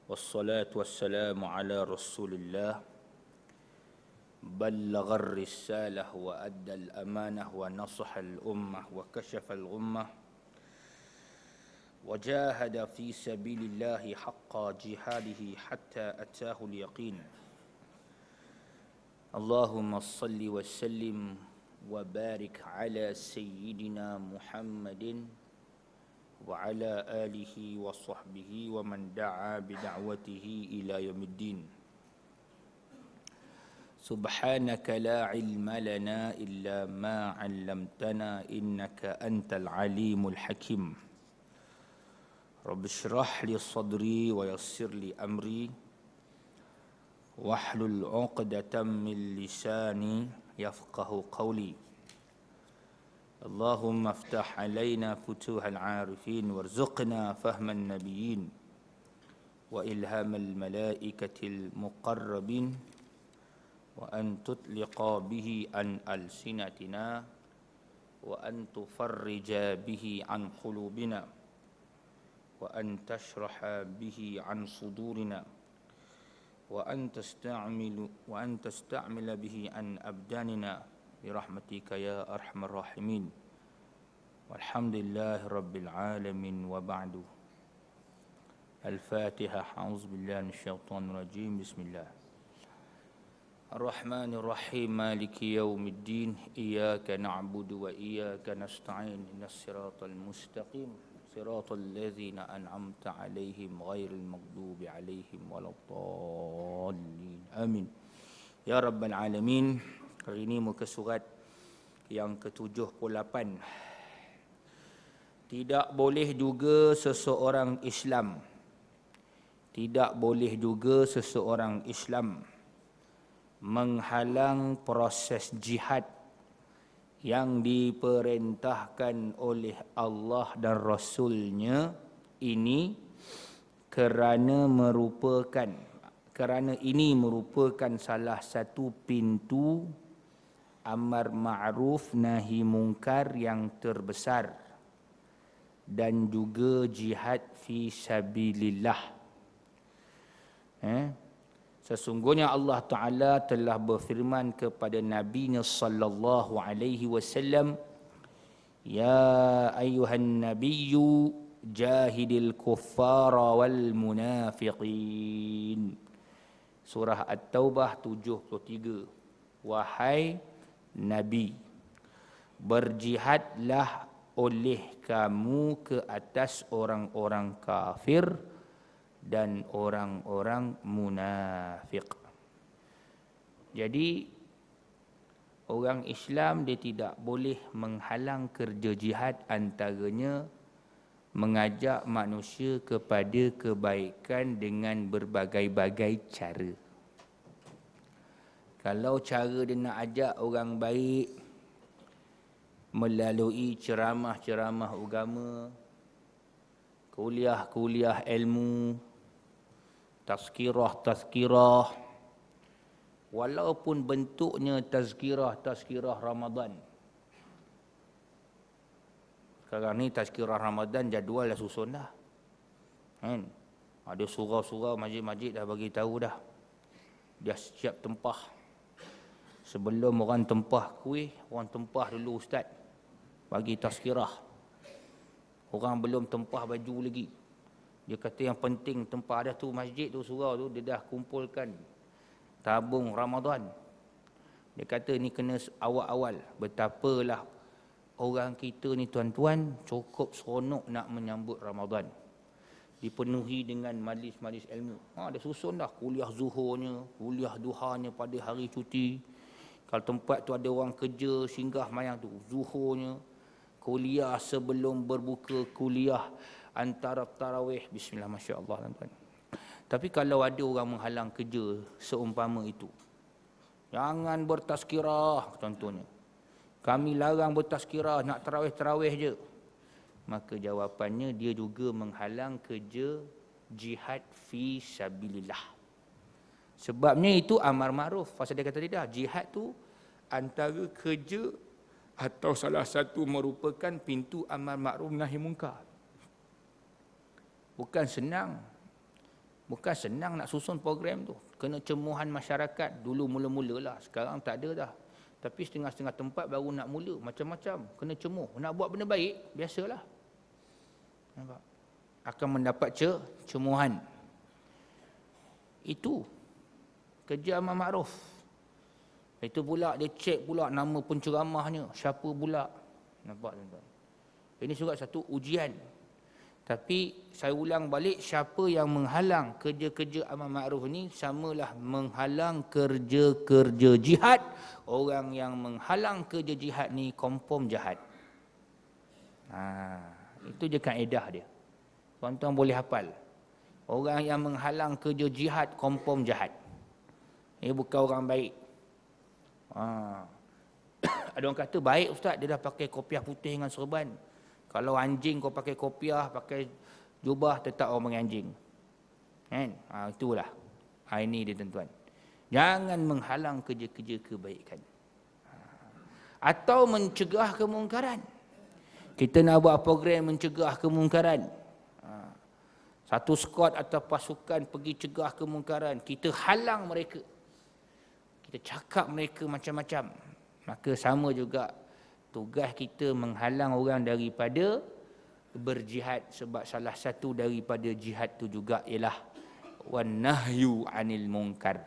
والصلاة والسلام على رسول الله بلغ الرسالة وأدى الأمانة ونصح الأمة وكشف الغمة وجاهد في سبيل الله حق جهاده حتى أتاه اليقين. اللهم صل وسلم وبارك على سيدنا محمد وعلى آله وصحبه ومن دعا بدعوته إلى يوم الدين. سبحانك لا علم لنا إلا ما علمتنا إنك أنت العليم الحكيم. رب اشرح لي صدري ويسر لي أمري واحلل عقدة من لساني يفقه قولي. اللهم افتح علينا فتوح العارفين وارزقنا فهم النبيين وإلهام الملائكة المقربين وأن تطلق به عن ألسنتنا وأن تفرج به عن قلوبنا وأن تشرح به عن صدورنا وأن تستعمل به عن أبداننا برحمتك يا أرحم الراحمين. والحمد لله رب العالمين. وبعد. الفاتحة. أعوذ بالله من الشيطان الرجيم. بسم الله الرحمن الرحيم. مالك يوم الدين. إياك نعبد وإياك نستعين. إن الصراط المستقيم صراط الذين أنعمت عليهم غير المغضوب عليهم ولا الضالين. آمين يا رب العالمين. Hari ini muka surat yang ke-78. Tidak boleh juga seseorang Islam menghalang proses jihad yang diperintahkan oleh Allah dan Rasul-Nya ini kerana ini merupakan salah satu pintu amar ma'ruf nahi mungkar yang terbesar dan juga jihad fi sabilillah. Sesungguhnya Allah Ta'ala telah berfirman kepada Nabi-Nya sallallahu alaihi wasallam, Ya ayuhan nabiyyu jahidil kuffara wal munafiqin. Surah At-Taubah 73. Wahai Nabi, berjihadlah oleh kamu ke atas orang-orang kafir dan orang-orang munafik. Jadi orang Islam dia tidak boleh menghalang kerja jihad, antaranya mengajak manusia kepada kebaikan dengan berbagai-bagai cara. Kalau cara dia nak ajak orang baik melalui ceramah-ceramah agama, kuliah-kuliah ilmu, tazkirah, walaupun bentuknya tazkirah Ramadan. Sekarang ni tazkirah Ramadan jadual dah susun dah. Ada surau-surau, masjid-masjid dah bagi tahu dah. Dia siap tempah. Sebelum orang tempah kuih, orang tempah dulu ustaz bagi tazkirah. Orang belum tempah baju lagi. Dia kata yang penting tempah dah tu masjid tu, surau tu, dia dah kumpulkan tabung Ramadan. Dia kata ni kena awal-awal. Betapalah orang kita ni tuan-tuan cukup seronok nak menyambut Ramadan. Dipenuhi dengan majlis-majlis ilmu. Dia susun dah kuliah zuhurnya, kuliah duhanya pada hari cuti. Kalau tempat tu ada orang kerja singgah mayang tu, zuhurnya, kuliah sebelum berbuka, kuliah antara tarawih. Bismillah, Masya Allah tuan-tuan. Tapi kalau ada orang menghalang kerja seumpama itu, jangan bertazkirah contohnya. Kami larang bertazkirah, nak tarawih-tarawih je. Maka jawapannya dia juga menghalang kerja jihad fi sabilillah. Sebabnya itu amar ma'ruf. Pasal dia kata tidak, jihad tu antara kerja atau salah satu merupakan pintu amar ma'ruf nahi munkar. Bukan senang Bukan senang nak susun program tu. Kena cemuhan masyarakat. Dulu mula-mula lah. Sekarang tak ada dah. Tapi setengah-setengah tempat baru nak mula. Macam-macam. Kena cemuh. Nak buat benda baik, biasalah. Nampak? Akan mendapat cemuhan. Itu. Kerja amal makruf. Itu pula dia cek pula nama penceramahnya. Siapa pula. Nampak tuan-tuan? Ini juga satu ujian. Tapi saya ulang balik, siapa yang menghalang kerja-kerja amal makruf ni samalah menghalang kerja-kerja jihad. Orang yang menghalang kerja jihad ni confirm jahat. Itu je kaedah dia. Tuan-tuan boleh hafal. Orang yang menghalang kerja jihad confirm jahat. Ini bukan orang baik. Ada orang kata baik ustaz, dia dah pakai kopiah putih dengan serban. Kalau anjing kau pakai kopiah, pakai jubah, tetap orang panggil anjing. Kan? Itulah. Ini dia tuan-tuan. Jangan menghalang kerja-kerja kebaikan. Atau mencegah kemungkaran. Kita nak buat program mencegah kemungkaran. Satu skuad atau pasukan pergi cegah kemungkaran. Kita halang mereka. Kita cakap mereka macam-macam. Maka sama juga tugas kita menghalang orang daripada berjihad. Sebab salah satu daripada jihad tu juga ialah wannahyu anil munkar.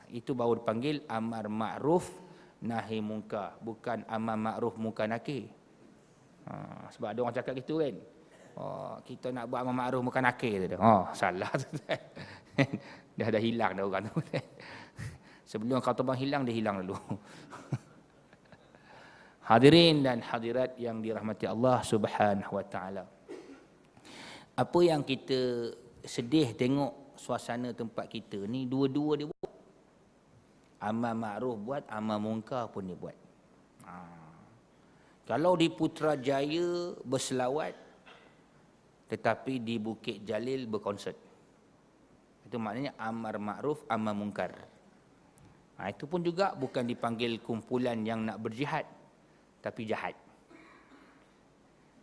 Itu baru dipanggil amar ma'ruf nahi munkar. Bukan amar ma'ruf munkar nakir. Sebab ada orang cakap gitu kan. Kita nak buat amar ma'ruf munkar nakir. Salah. Dah hilang dah orang tu. Sebelum kau terbang hilang, dia hilang dulu. Hadirin dan hadirat yang dirahmati Allah Subhanahu wa taala. Apa yang kita sedih tengok suasana tempat kita ni, dua-dua dia buat. Amal ma'ruf buat, amal munkar pun dia buat. Kalau di Putrajaya berselawat, tetapi di Bukit Jalil berkonsert. Itu maknanya amar ma'ruf, amar munkar. Itu pun juga bukan dipanggil kumpulan yang nak berjihad, tapi jahat.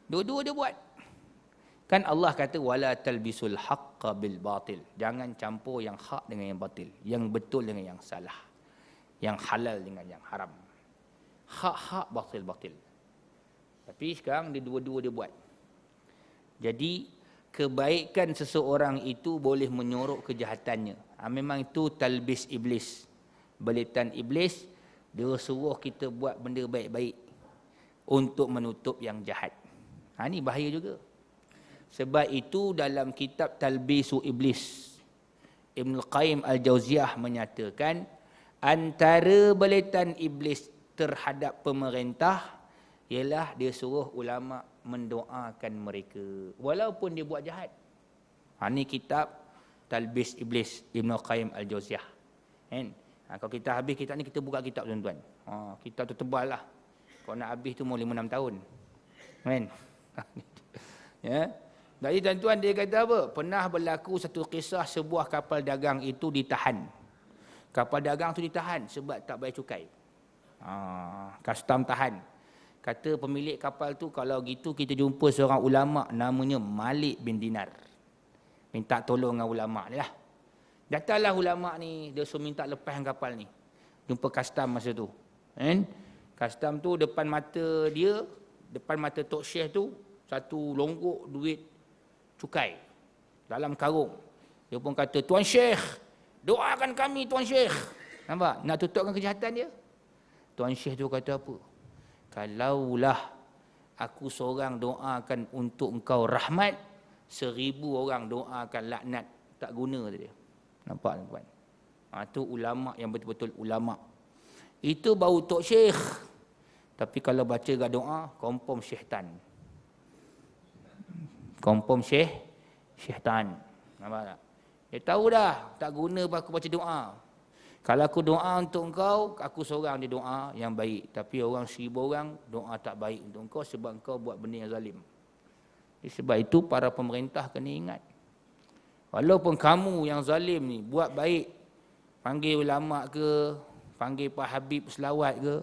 Dua-dua dia buat. Kan Allah kata wala talbisul haqqa bil batil. Jangan campur yang hak dengan yang batil, yang betul dengan yang salah, yang halal dengan yang haram. Hak-hak, batil-batil. Tapi sekarang dia dua-dua dia buat. Jadi kebaikan seseorang itu boleh menyorok kejahatannya. Memang itu talbis iblis. Belitan iblis, dia suruh kita buat benda baik-baik untuk menutup yang jahat. Ini bahaya juga. Sebab itu dalam kitab Talbisu Iblis, Ibn Qayyim Al-Jauziyah menyatakan antara belitan iblis terhadap pemerintah ialah dia suruh ulama mendoakan mereka walaupun dia buat jahat. Ini kitab Talbis Iblis Ibn Qayyim Al-Jauziyah. Kalau kita habis kitab ni, kita buka kitab tuan-tuan. Kitab tu tebal lah. Kalau nak habis tu mau 5-6 tahun. Kan? Ya. Jadi tuan-tuan dia kata apa? Pernah berlaku satu kisah sebuah kapal dagang itu ditahan. Kapal dagang tu ditahan sebab tak bayar cukai. Custom tahan. Kata pemilik kapal tu, kalau gitu kita jumpa seorang ulama namanya Malik bin Dinar. Minta tolong dengan ulama ni lah. Datanglah ulama ni, dia suruh minta lepaskan kapal ni. Jumpa custom masa tu. Custom tu depan mata dia, depan mata Tok Syekh tu, satu longgok duit cukai dalam karung. Dia pun kata, Tuan Syekh, doakan kami Tuan Syekh. Nampak? Nak tutupkan kejahatan dia. Tuan Syekh tu kata apa? Kalaulah aku seorang doakan untuk engkau rahmat, 1000 orang doakan laknat, tak guna dia. Nampak tuan-tuan? Itu ulama yang betul-betul ulama. Itu baru Tok Syekh. Tapi kalau baca kat doa, confirm syaitan. Confirm syaitan. Nampak tak? Dia tahu dah, tak guna aku baca doa. Kalau aku doa untuk engkau, aku seorang dia doa yang baik. Tapi orang 1000 orang doa tak baik untuk engkau sebab engkau buat benda yang zalim. Sebab itu para pemerintah kena ingat. Walaupun kamu yang zalim ni buat baik, panggil ulama ke, panggil Pak Habib selawat ke,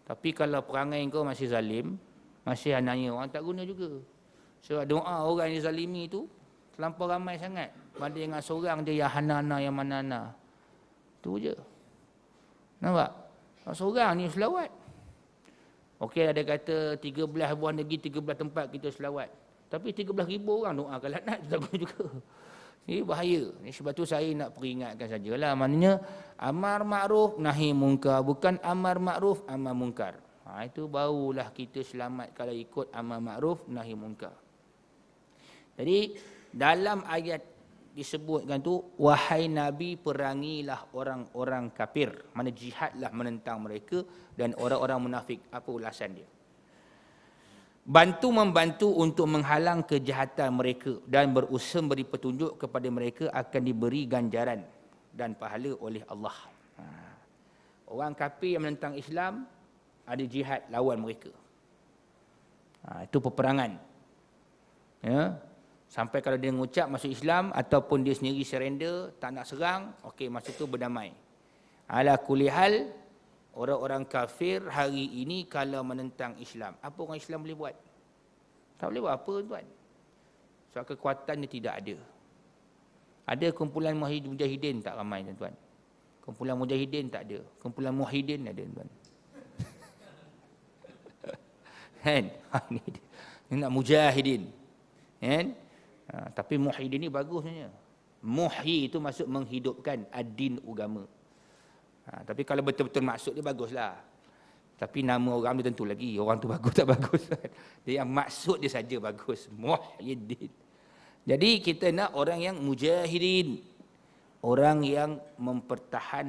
tapi kalau perangai kau masih zalim, masih ananya orang, tak guna juga. Sebab doa orang yang zalimi tu Terlampau ramai sangat. Banding dengan seorang je yang hana-hana, yang mana-hana. Tu je. Nampak? Seorang ni selawat. Okey, ada kata 13 buah negeri, 13 tempat kita selawat. Tapi 13,000 orang doa kalau nak tak juga. Ini bahaya. Sebab tu saya nak peringatkan sajalah. Maknanya amar makruf nahi munkar, bukan amar makruf amar munkar. Itu barulah kita selamat kalau ikut amar makruf nahi munkar. Jadi dalam ayat disebutkan tu, wahai Nabi, perangilah orang-orang kafir. Mana jihadlah menentang mereka dan orang-orang munafik. Apa ulasan dia? Membantu untuk menghalang kejahatan mereka dan berusaha beri petunjuk kepada mereka akan diberi ganjaran dan pahala oleh Allah. Orang kafir yang menentang Islam ada jihad lawan mereka. Itu peperangan. Ya. Sampai kalau dia mengucap masuk Islam ataupun dia sendiri surrender, tak nak serang, okey, masa tu berdamai. Ala kulli hal, orang-orang kafir hari ini kalau menentang Islam, apa orang Islam boleh buat? Tak boleh buat apa, tuan. Sebab kekuatannya tidak ada. Ada kumpulan mujahidin tak ramai, tuan. Kumpulan mujahidin tak ada. Kumpulan muwahhidin ada, tuan. Kan? Ini nak mujahidin. Kan? Tapi muwahhidin ni bagus sebenarnya. Muhyi itu maksud menghidupkan ad-din agama. Tapi kalau betul-betul maksud dia baguslah. Tapi nama orang dia tentu lagi. Orang tu bagus tak bagus. Dia yang maksud dia saja bagus. Muwahhidin. Jadi kita nak orang yang mujahidin. Orang yang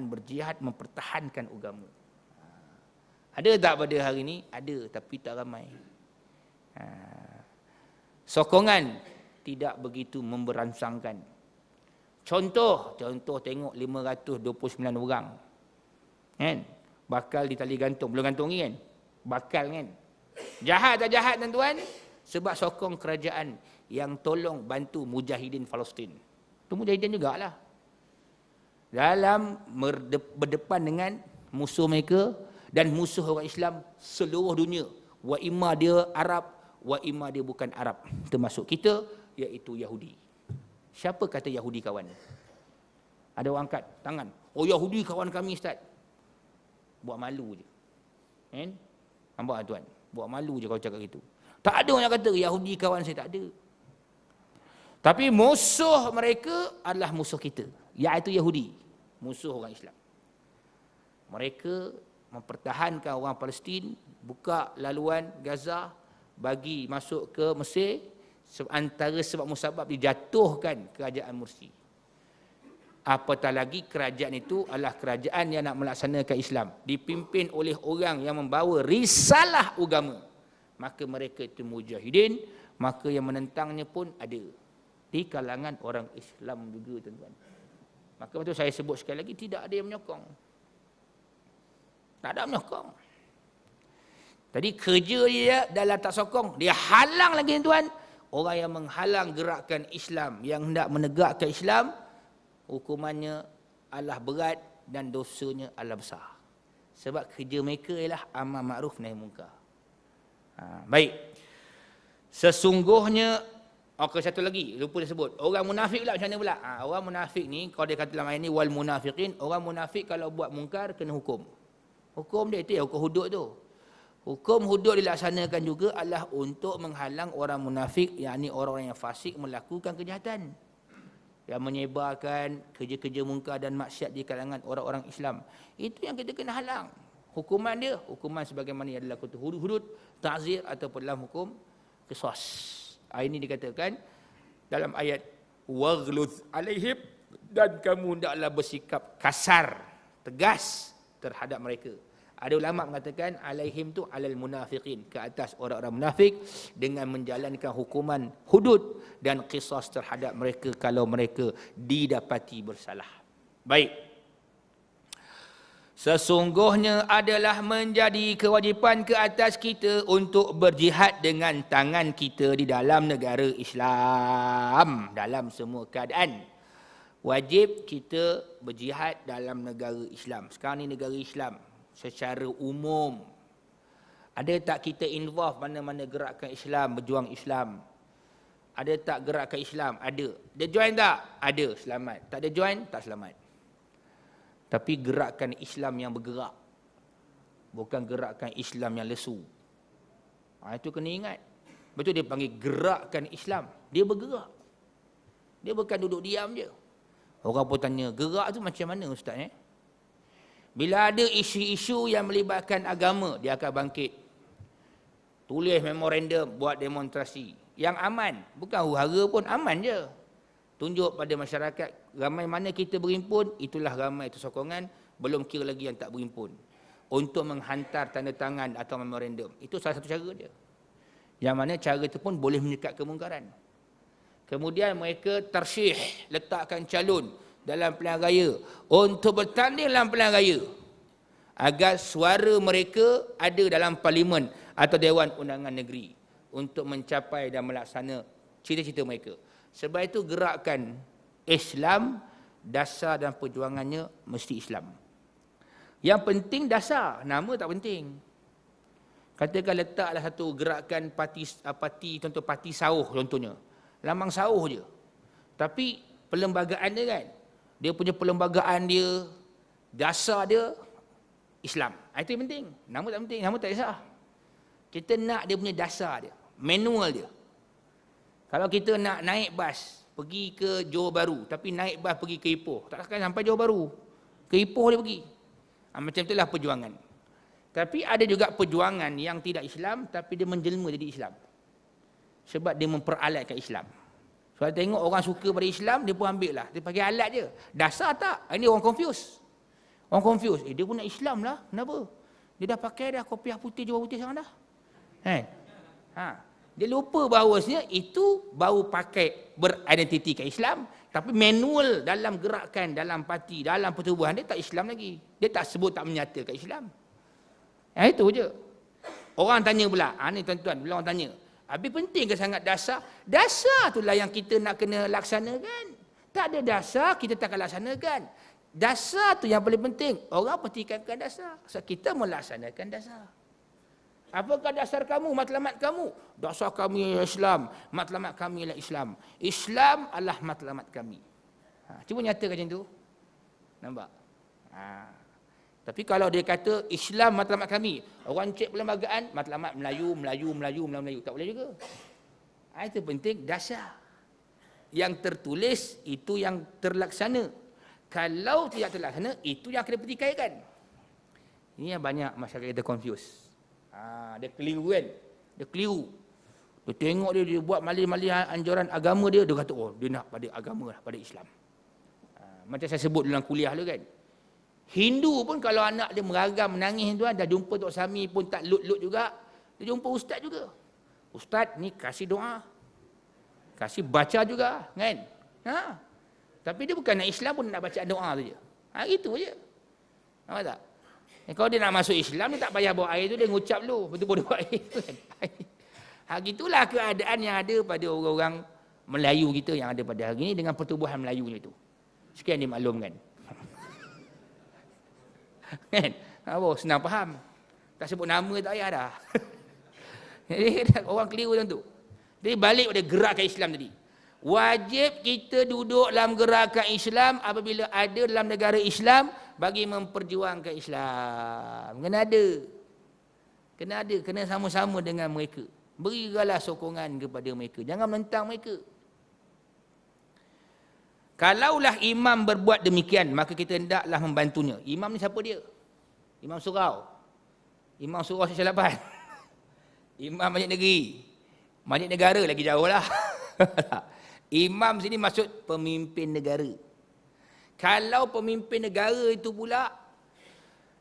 berjihad, mempertahankan agama. Ada tak pada hari ini? Ada, tapi tak ramai. Sokongan tidak begitu memberansangkan. Contoh tengok 529 orang. Kan? Bakal di tali gantung. Belum gantung ni kan? Bakal kan? Jahat tak jahat, tuan-tuan? Sebab sokong kerajaan yang tolong bantu mujahidin Palestin. Itu mujahidin jugalah. Dalam berdepan dengan musuh mereka dan musuh orang Islam seluruh dunia. Wa imma dia Arab, wa imma dia bukan Arab. Termasuk kita, iaitu Yahudi. Siapa kata Yahudi kawan? Ada orang angkat tangan. Oh, Yahudi kawan kami, Ustaz. Buat malu je. Kan? Nampak tak, tuan? Buat malu je kalau cakap gitu. Tak ada orang yang kata Yahudi kawan saya, tak ada. Tapi musuh mereka adalah musuh kita, iaitu Yahudi, musuh orang Islam. Mereka mempertahankan orang Palestin, buka laluan Gaza, bagi masuk ke Mesir, antara sebab musabab dijatuhkan kerajaan Mursi. Apatah lagi kerajaan itu adalah kerajaan yang nak melaksanakan Islam, dipimpin oleh orang yang membawa risalah agama. Maka mereka itu mujahidin, maka yang menentangnya pun ada di kalangan orang Islam juga, tuan-tuan. Maka betul saya sebut sekali lagi, tidak ada yang menyokong. Tak ada menyokong. Tadi kerja dia dalam tak sokong, dia halang lagi, tuan. Orang yang menghalang gerakan Islam, yang hendak menegakkan Islam, hukumannya adalah berat dan dosanya adalah besar. Sebab kerja mereka ialah amar makruf nahi munkar. Baik. Sesungguhnya, satu lagi, lupa disebut. Orang munafik pula macam mana pula? Orang munafik ni, kalau dia kata dalam ayat ni, wal munafiqin, orang munafik kalau buat mungkar, kena hukum. Hukum dia itu ya, hukum hudud tu. Hukum hudud dilaksanakan juga adalah untuk menghalang orang munafik, yakni orang-orang yang fasik melakukan kejahatan, yang menyebarkan kerja-kerja mungkar dan maksiat di kalangan orang-orang Islam. Itu yang kita kena halang. Hukuman dia, hukuman sebagaimana yang adalah hudud, ta'zir ataupun dalam hukum qisas. Ini dikatakan dalam ayat waghluz alaihim, dan kamu hendaklah bersikap kasar, tegas terhadap mereka. Ada ulama mengatakan alaihim tu alal munafiqin, ke atas orang-orang munafik, dengan menjalankan hukuman hudud dan qisas terhadap mereka kalau mereka didapati bersalah. Baik. Sesungguhnya adalah menjadi kewajipan ke atas kita untuk berjihad dengan tangan kita di dalam negara Islam dalam semua keadaan. Wajib kita berjihad dalam negara Islam. Sekarang ni negara Islam secara umum. Ada tak kita involve mana-mana gerakan Islam, berjuang Islam? Ada tak gerakan Islam? Ada. Dia join tak? Ada, selamat. Tak ada join, tak selamat. Tapi gerakan Islam yang bergerak. Bukan gerakan Islam yang lesu. Itu kena ingat. Betul dia panggil gerakan Islam. Dia bergerak. Dia bukan duduk diam je. Orang pun tanya, gerak tu macam mana Ustaz? Bila ada isu-isu yang melibatkan agama, dia akan bangkit. Tulis memorandum, buat demonstrasi. Yang aman. Bukan huru-hara pun, aman je. Tunjuk pada masyarakat, ramai mana kita berhimpun, itulah ramai itu sokongan, belum kira lagi yang tak berhimpun. Untuk menghantar tanda tangan atau memorandum. Itu salah satu cara dia. Yang mana cara itu pun boleh menyekat kemungkaran. Kemudian mereka tersyih, letakkan calon dalam pilihan raya untuk bertanding dalam pilihan raya agar suara mereka ada dalam parlimen atau Dewan Undangan Negeri untuk mencapai dan melaksana cita-cita mereka. Sebab itu gerakan Islam, dasar dan perjuangannya mesti Islam. Yang penting dasar, nama tak penting. Katakan letaklah satu gerakan parti contoh parti sauh contohnya. Lambang sauh je. Tapi perlembagaan dia kan, dia punya perlembagaan dia, dasar dia Islam. Itu yang penting. Nama tak penting, nama tak kisah. Kita nak dia punya dasar dia, manual dia. Kalau kita nak naik bas pergi ke Johor Bahru, tapi naik bas pergi ke Ipoh, tak akan sampai Johor Bahru. Ke Ipoh dia pergi. Macam itulah perjuangan. Tapi ada juga perjuangan yang tidak Islam, tapi dia menjelma jadi Islam. Sebab dia memperalatkan Islam. Sebab tengok orang suka pada Islam, dia pun ambil lah. Dia pakai alat je. Dasar tak? Ini orang confuse. Orang confuse. Dia pun nak Islam lah. Kenapa? Dia dah pakai dah kopiah putih, jubah putih sekarang dah. Dia lupa bahawasanya itu baru pakai beridentitikan Islam. Tapi manual dalam gerakan, dalam parti, dalam pertubuhan dia tak Islam lagi. Dia tak sebut, tak menyatakan Islam. Itu je. Orang tanya pula. Ni tuan-tuan, bila orang tanya. Habis penting ke sangat dasar? Dasar itulah yang kita nak kena laksanakan. Tak ada dasar, kita tak akan laksanakan. Dasar tu yang paling penting. Orang pertikaikan dasar. So, kita melaksanakan dasar. Apakah dasar kamu, matlamat kamu? Dasar kami ialah Islam, matlamat kami ialah Islam. Islam adalah matlamat kami. Cuba nyatakan macam tu. Nampak? Tapi kalau dia kata Islam matlamat kami, orang cek perlembagaan, matlamat Melayu. Tak boleh juga. Itu penting dasar. Yang tertulis, itu yang terlaksana. Kalau tidak terlaksana, itu yang kena pertikaikan. Ini yang banyak masyarakat kita confuse. Dia keliru kan? Dia keliru. Dia tengok dia buat malih-malih anjuran agama dia, dia kata, dia nak pada agama lah, pada Islam. Macam saya sebut dalam kuliah tu kan. Hindu pun kalau anak dia meragam, menangis tu, dah jumpa Tok Sami pun tak lut-lut juga. Dia jumpa ustaz juga. Ustaz ni kasih doa. Kasih baca juga, kan? Tapi dia bukan nak Islam pun nak baca doa tu je. Itu je. Nampak tak? Kalau dia nak masuk Islam, dia tak payah bawa air tu, dia ngucap dulu. Betul-betul dia bawa air tu kan. Gitulah keadaan yang ada pada orang-orang Melayu kita yang ada pada hari ini dengan pertubuhan Melayu itu. Sekian dimaklumkan. Kan? Senang faham. Tak sebut nama tak payah dah. Jadi orang keliru macam tu. Jadi balik pada gerakan Islam tadi. Wajib kita duduk dalam gerakan Islam apabila ada dalam negara Islam bagi memperjuangkan Islam. Kena ada. Kena sama-sama dengan mereka. Berilah sokongan kepada mereka. Jangan menentang mereka. Kalaulah imam berbuat demikian, maka kita hendaklah membantunya. Imam ni siapa dia? Imam surau. Imam surau Syalapan. Imam masjid negeri. Masjid negara lagi jauh lah. Imam sini maksud pemimpin negara. Kalau pemimpin negara itu pula,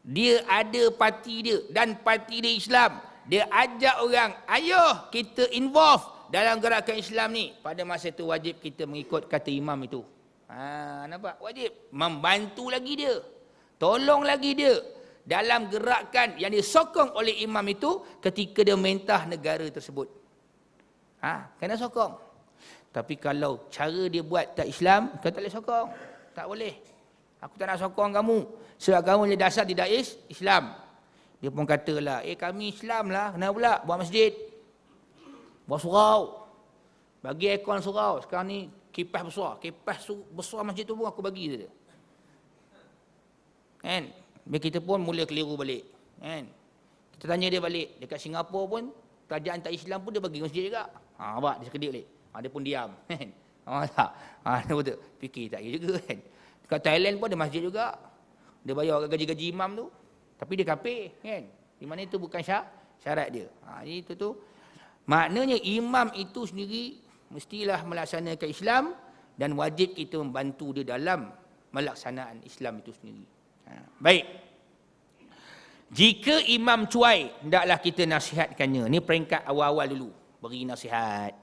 dia ada parti dia dan parti dia Islam. Dia ajak orang, ayo kita involve dalam gerakan Islam ni. Pada masa itu wajib kita mengikut kata imam itu. Nampak? Wajib. Membantu lagi dia. Tolong lagi dia. Dalam gerakan yang disokong oleh imam itu ketika dia mentah negara tersebut. Kena sokong. Tapi kalau cara dia buat tak Islam, kau tak boleh sokong. Tak boleh. Aku tak nak sokong kamu. Sebab kamu ni dasar tidak Islam. Dia pun katalah, kami Islam lah. Kenapa pula? Buat masjid. Buat surau. Bagi aircon surau. Sekarang ni kipas besar. Kipas besar masjid tu pun aku bagi dia. Kan? Biar kita pun mula keliru balik. Kan? Kita tanya dia balik. Dekat Singapura pun, kerajaan tak Islam pun dia bagi masjid juga. Nampak? Dia sekedip balik. Dia pun diam. Kan? Nampak tak? Dia betul. Fikir tak juga kan. Dekat Thailand pun ada masjid juga. Dia bayar gaji-gaji imam tu. Tapi dia kafir. Kan? Di mana itu bukan syarat dia. Itu tu. Maknanya imam itu sendiri mestilah melaksanakan Islam dan wajib kita membantu dia dalam melaksanaan Islam itu sendiri. Baik. Jika imam cuai, hendaklah kita nasihatkannya. Ini peringkat awal-awal dulu. Beri nasihat.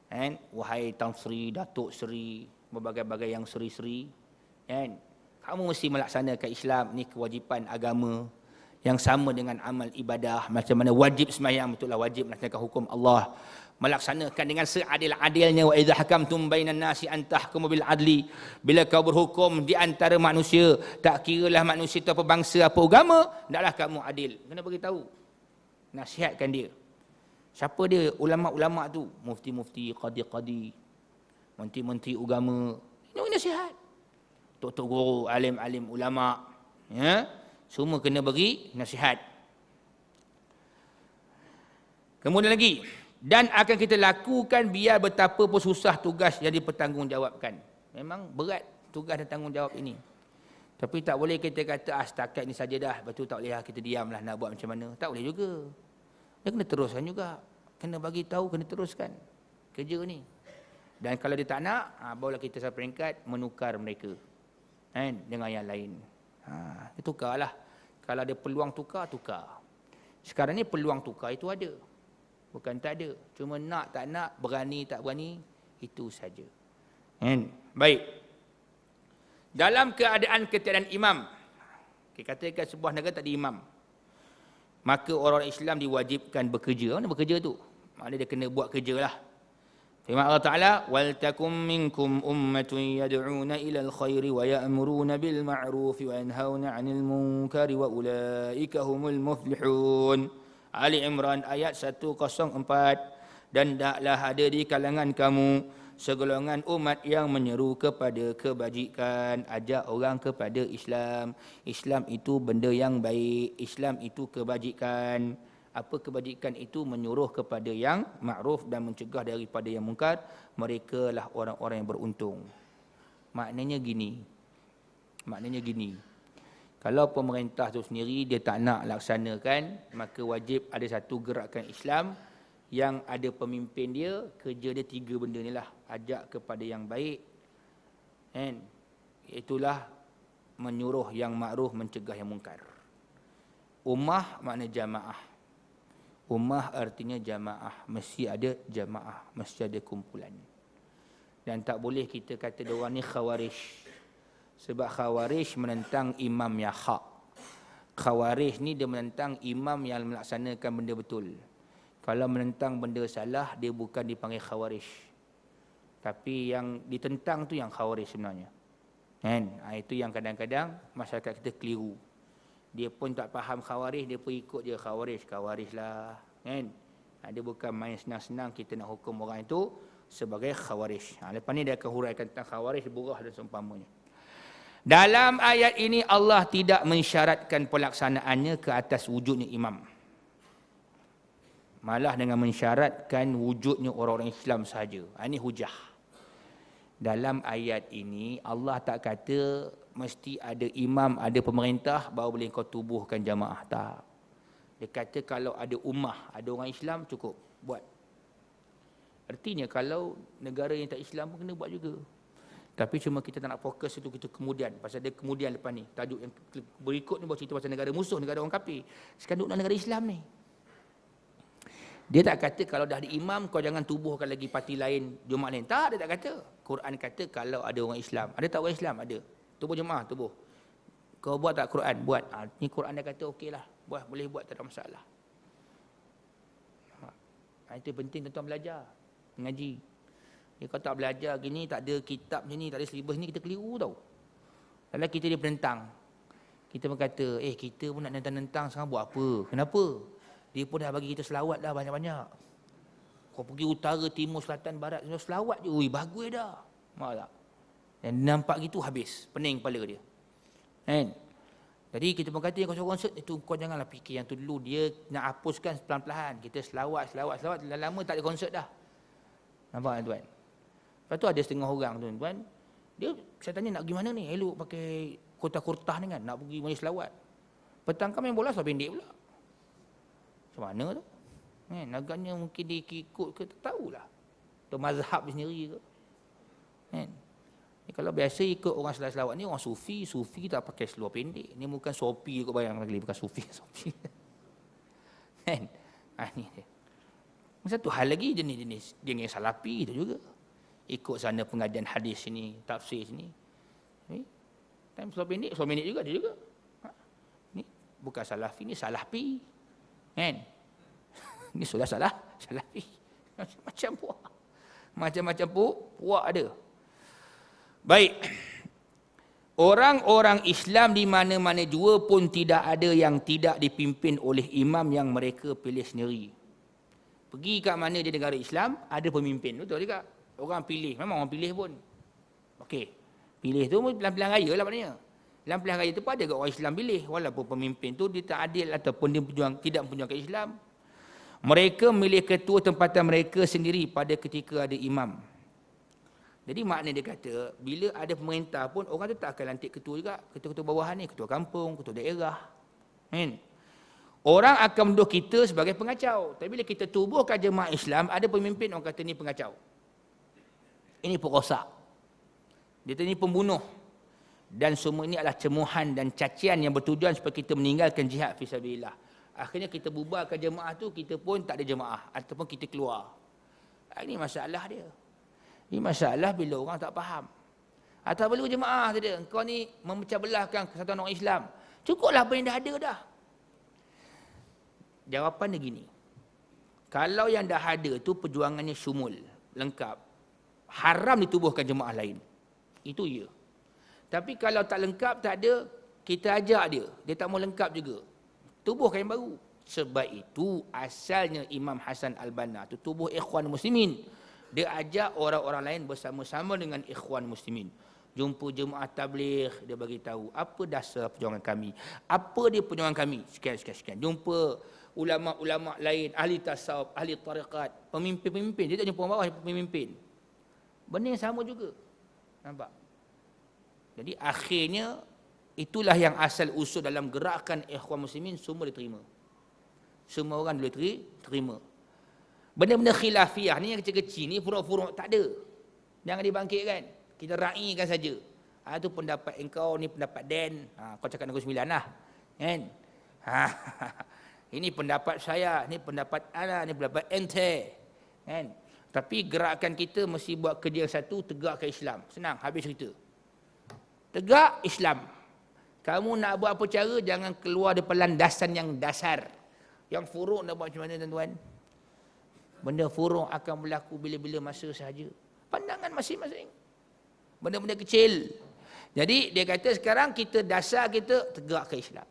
Kan? Wahai Tan Sri, Datuk Sri, berbagai-bagai yang seri-seri. Kan? Kamu mesti melaksanakan Islam. Ini kewajipan agama. Yang sama dengan amal ibadah. Macam mana wajib sembahyang, betullah wajib melaksanakan hukum Allah. Melaksanakan dengan seadil-adilnya. Wa idza hakamtum bainan nasi an tahkumu bil adli. Bila kau berhukum di antara manusia, tak kiralah manusia itu apa bangsa, apa agama, hendaklah kamu adil. Kena beritahu. Nasihatkan dia. Siapa dia ulama-ulama tu? Mufti-mufti, qadi-qadi, menteri-menteri agama. Ini nasihat. Tok-tok guru, alim-alim ulama, ya, semua kena beri nasihat. Kemudian lagi, dan akan kita lakukan biar betapa pun susah tugas yang dipertanggungjawabkan. Memang berat tugas dan tanggungjawab ini. Tapi tak boleh kita kata setakat ni saja dah, lepas tu tak boleh kita diamlah nak buat macam mana. Tak boleh juga. Dia kena teruskan juga. Kena bagi tahu, kena teruskan kerja ni. Dan kalau dia tak nak, barulah kita sampai peringkat menukar mereka dengan yang lain. Dia tukarlah. Kalau ada peluang tukar, tukar. Sekarang ni peluang tukar itu ada. Bukan tak ada. Cuma nak tak nak, berani tak berani, itu saja. Baik. Dalam keadaan ketiadaan imam, kita katakan sebuah negara tak ada imam, maka orang Islam diwajibkan bekerja. Mana bekerja tu? Maknanya dia kena buat kerja lah. Firman Allah Ta'ala, وَلْتَكُمْ مِنْكُمْ أُمَّةٌ يَدْعُونَ إِلَى الْخَيْرِ وَيَأْمُرُونَ بِالْمَعْرُوفِ وَيَنْهَوْنَ عَنِ الْمُنْكَرِ وَأُولَٰئِكَ هُمُ الْمُفْلِحُونَ. Ali Imran ayat 104. Dan hendaklah ada di kalangan kamu segolongan umat yang menyeru kepada kebajikan, ajak orang kepada Islam. Islam itu benda yang baik, Islam itu kebajikan. Apa kebajikan itu? Menyuruh kepada yang makruf dan mencegah daripada yang mungkar. Mereka lah orang-orang yang beruntung. Maknanya gini. Kalau pemerintah tu sendiri dia tak nak laksanakan, maka wajib ada satu gerakan Islam yang ada pemimpin dia, kerja dia 3 benda ni lah. Ajak kepada yang baik, itulah menyuruh yang makruf, mencegah yang mungkar. Ummah makna jamaah. Ummah artinya jamaah. Mesti ada jamaah, mesti ada kumpulan. Dan tak boleh kita kata diorang ni khawarij. Sebab khawarij menentang imam yang hak. Khawarij ni dia menentang imam yang melaksanakan benda betul. Kalau menentang benda salah, dia bukan dipanggil khawarij. Tapi yang ditentang tu yang khawarij sebenarnya. Itu yang kadang-kadang masyarakat kita keliru. Dia pun tak faham khawarij, dia pun ikut je khawarij lah. Dia bukan main senang-senang kita nak hukum orang itu sebagai khawarij. Lepas ni dia akan huraikan tentang khawarij, burah dan seumpamanya. Dalam ayat ini Allah tidak mensyaratkan pelaksanaannya ke atas wujudnya imam. Malah dengan mensyaratkan wujudnya orang-orang Islam sahaja. Ini hujah. Dalam ayat ini Allah tak kata mesti ada imam, ada pemerintah baru boleh kau tubuhkan jamaah. Tak. Dia kata kalau ada ummah, ada orang Islam cukup buat. Artinya kalau negara yang tak Islam pun kena buat juga. Tapi cuma kita tak nak fokus itu kita kemudian. Pasal dia kemudian lepas ni. Tajuk yang berikut ni baru cerita pasal negara musuh, negara orang kafir. Sekarang duduk dalam negara Islam ni. Dia tak kata kalau dah ada imam kau jangan tubuhkan lagi parti lain, jemaah lain. Tak, dia tak kata. Quran kata kalau ada orang Islam. Ada tak orang Islam? Ada. Tubuh jemaah, tubuh. Kau buat tak Quran? Buat. Ni Quran dia kata okeylah. Buat, boleh buat, tak ada masalah. Itu penting tuan-tuan belajar. Mengaji. Kalau tak belajar gini, tak ada kitab macam ni, tak ada silibus ni, kita keliru tau. Kalau kita dia penentang. Kita pun kata, kita pun nak nentang-nentang sekarang buat apa? Kenapa? Dia pun dah bagi kita selawat dah banyak-banyak. Kau pergi utara, timur, selatan, barat, selawat je. Ui, bagus dah. Faham tak? Dan nampak gitu habis. Pening kepala dia. Kan? Jadi kita pun kata yang kau suruh konsert, itu kau janganlah fikir yang tu dulu. Dia nak hapuskan pelan-pelan. Kita selawat. Lama-lama tak ada konsert dah. Nampak tuan? Lepas tu ada setengah orang tuan. Dia, saya tanya nak pergi mana ni? Elok pakai kurtah-kurtah ni kan. Nak pergi majlis selawat. Petang kan main bola sebab pendek pula. Macam mana tu? Agaknya mungkin dia ikut ke, tak tahulah. Atau mazhab dia sendiri ke. Kan? Kalau biasa ikut orang selawat ni, orang sufi tak pakai seluar pendek. Ni bukan sopi kot, bayang lagi, bukan sufi. Kan? Ni dia. Satu hal lagi jenis yang salafi itu juga. Ikut sana pengajian hadis sini, tafsir sini. Time seluar pendek juga dia juga. Ni bukan salafi, ni salafi. Kan? Ni sudah salafi. Macam puak. Macam-macam puak ada. Baik. Orang-orang Islam di mana-mana jua pun tidak ada yang tidak dipimpin oleh imam yang mereka pilih sendiri. Pergi kat mana di negara Islam, ada pemimpin. Betul juga. Orang pilih. Memang orang pilih pun. Okey. Pilih tu pilihan raya lah maknanya. Dalam pilihan raya tu pun ada orang Islam pilih. Walaupun pemimpin tu dia tak adil ataupun dia tidak memperjuangkan Islam. Mereka memilih ketua tempatan mereka sendiri pada ketika ada imam. Jadi makna dia kata, bila ada pemerintah pun, orang tu tak akan lantik ketua juga. Ketua-ketua bawahan ni, ketua kampung, ketua daerah. Kan? Orang akan menuduh kita sebagai pengacau. Tapi bila kita tubuhkan jemaah Islam, ada pemimpin, orang kata ni pengacau. Ini perosak. Dia kata ni pembunuh. Dan semua ini adalah cemuhan dan cacian yang bertujuan supaya kita meninggalkan jihad fisabilillah. Akhirnya kita bubarkan jemaah tu, kita pun tak ada jemaah. Ataupun kita keluar. Ini masalah dia. Ini masalah bila orang tak faham. Atau perlu jemaah saja. Kau ni memecah belahkan kesatuan orang Islam. Cukuplah apa yang dah ada dah. Jawapan dia gini. Kalau yang dah ada tu perjuangannya syumul, lengkap. Haram ditubuhkan jemaah lain. Itu ya. Tapi kalau tak lengkap, tak ada, kita ajak dia. Dia tak mau lengkap juga. Tubuhkan yang baru. Sebab itu asalnya Imam Hasan Al-Banna tu tubuh Ikhwan Muslimin. Dia ajak orang-orang lain bersama-sama dengan Ikhwan Muslimin. Jumpa jemaah tabligh, dia bagi tahu apa dasar perjuangan kami. Apa dia perjuangan kami? Sekian. Jumpa ulama-ulama lain, ahli tasawuf, ahli tariqat, pemimpin-pemimpin. Dia tak jumpa orang bawah, pemimpin. Benda yang sama juga. Nampak? Jadi akhirnya itulah yang asal usul dalam gerakan Ikhwan Muslimin, semua diterima. Semua orang boleh terima. Benda-benda khilafiyah ni yang kecil-kecil ni furuk-furuk tak ada. Jangan dibangkitkan. Kita raikan saja. Itu pendapat engkau, ni pendapat Dan. Kau cakap nombor 9 lah. Kan? Ini pendapat saya, ni pendapat ana, ni pendapat ente. Kan? Tapi gerakan kita mesti buat kerja yang satu, tegakkan Islam. Senang, habis cerita. Tegak Islam. Kamu nak buat apa cara, jangan keluar daripada landasan yang dasar. Yang furuk nak buat macam mana tuan-tuan? Benda furuk akan berlaku bila-bila masa sahaja. Pandangan masing-masing. Benda-benda kecil. Jadi dia kata sekarang kita dasar kita tegak ke Islam.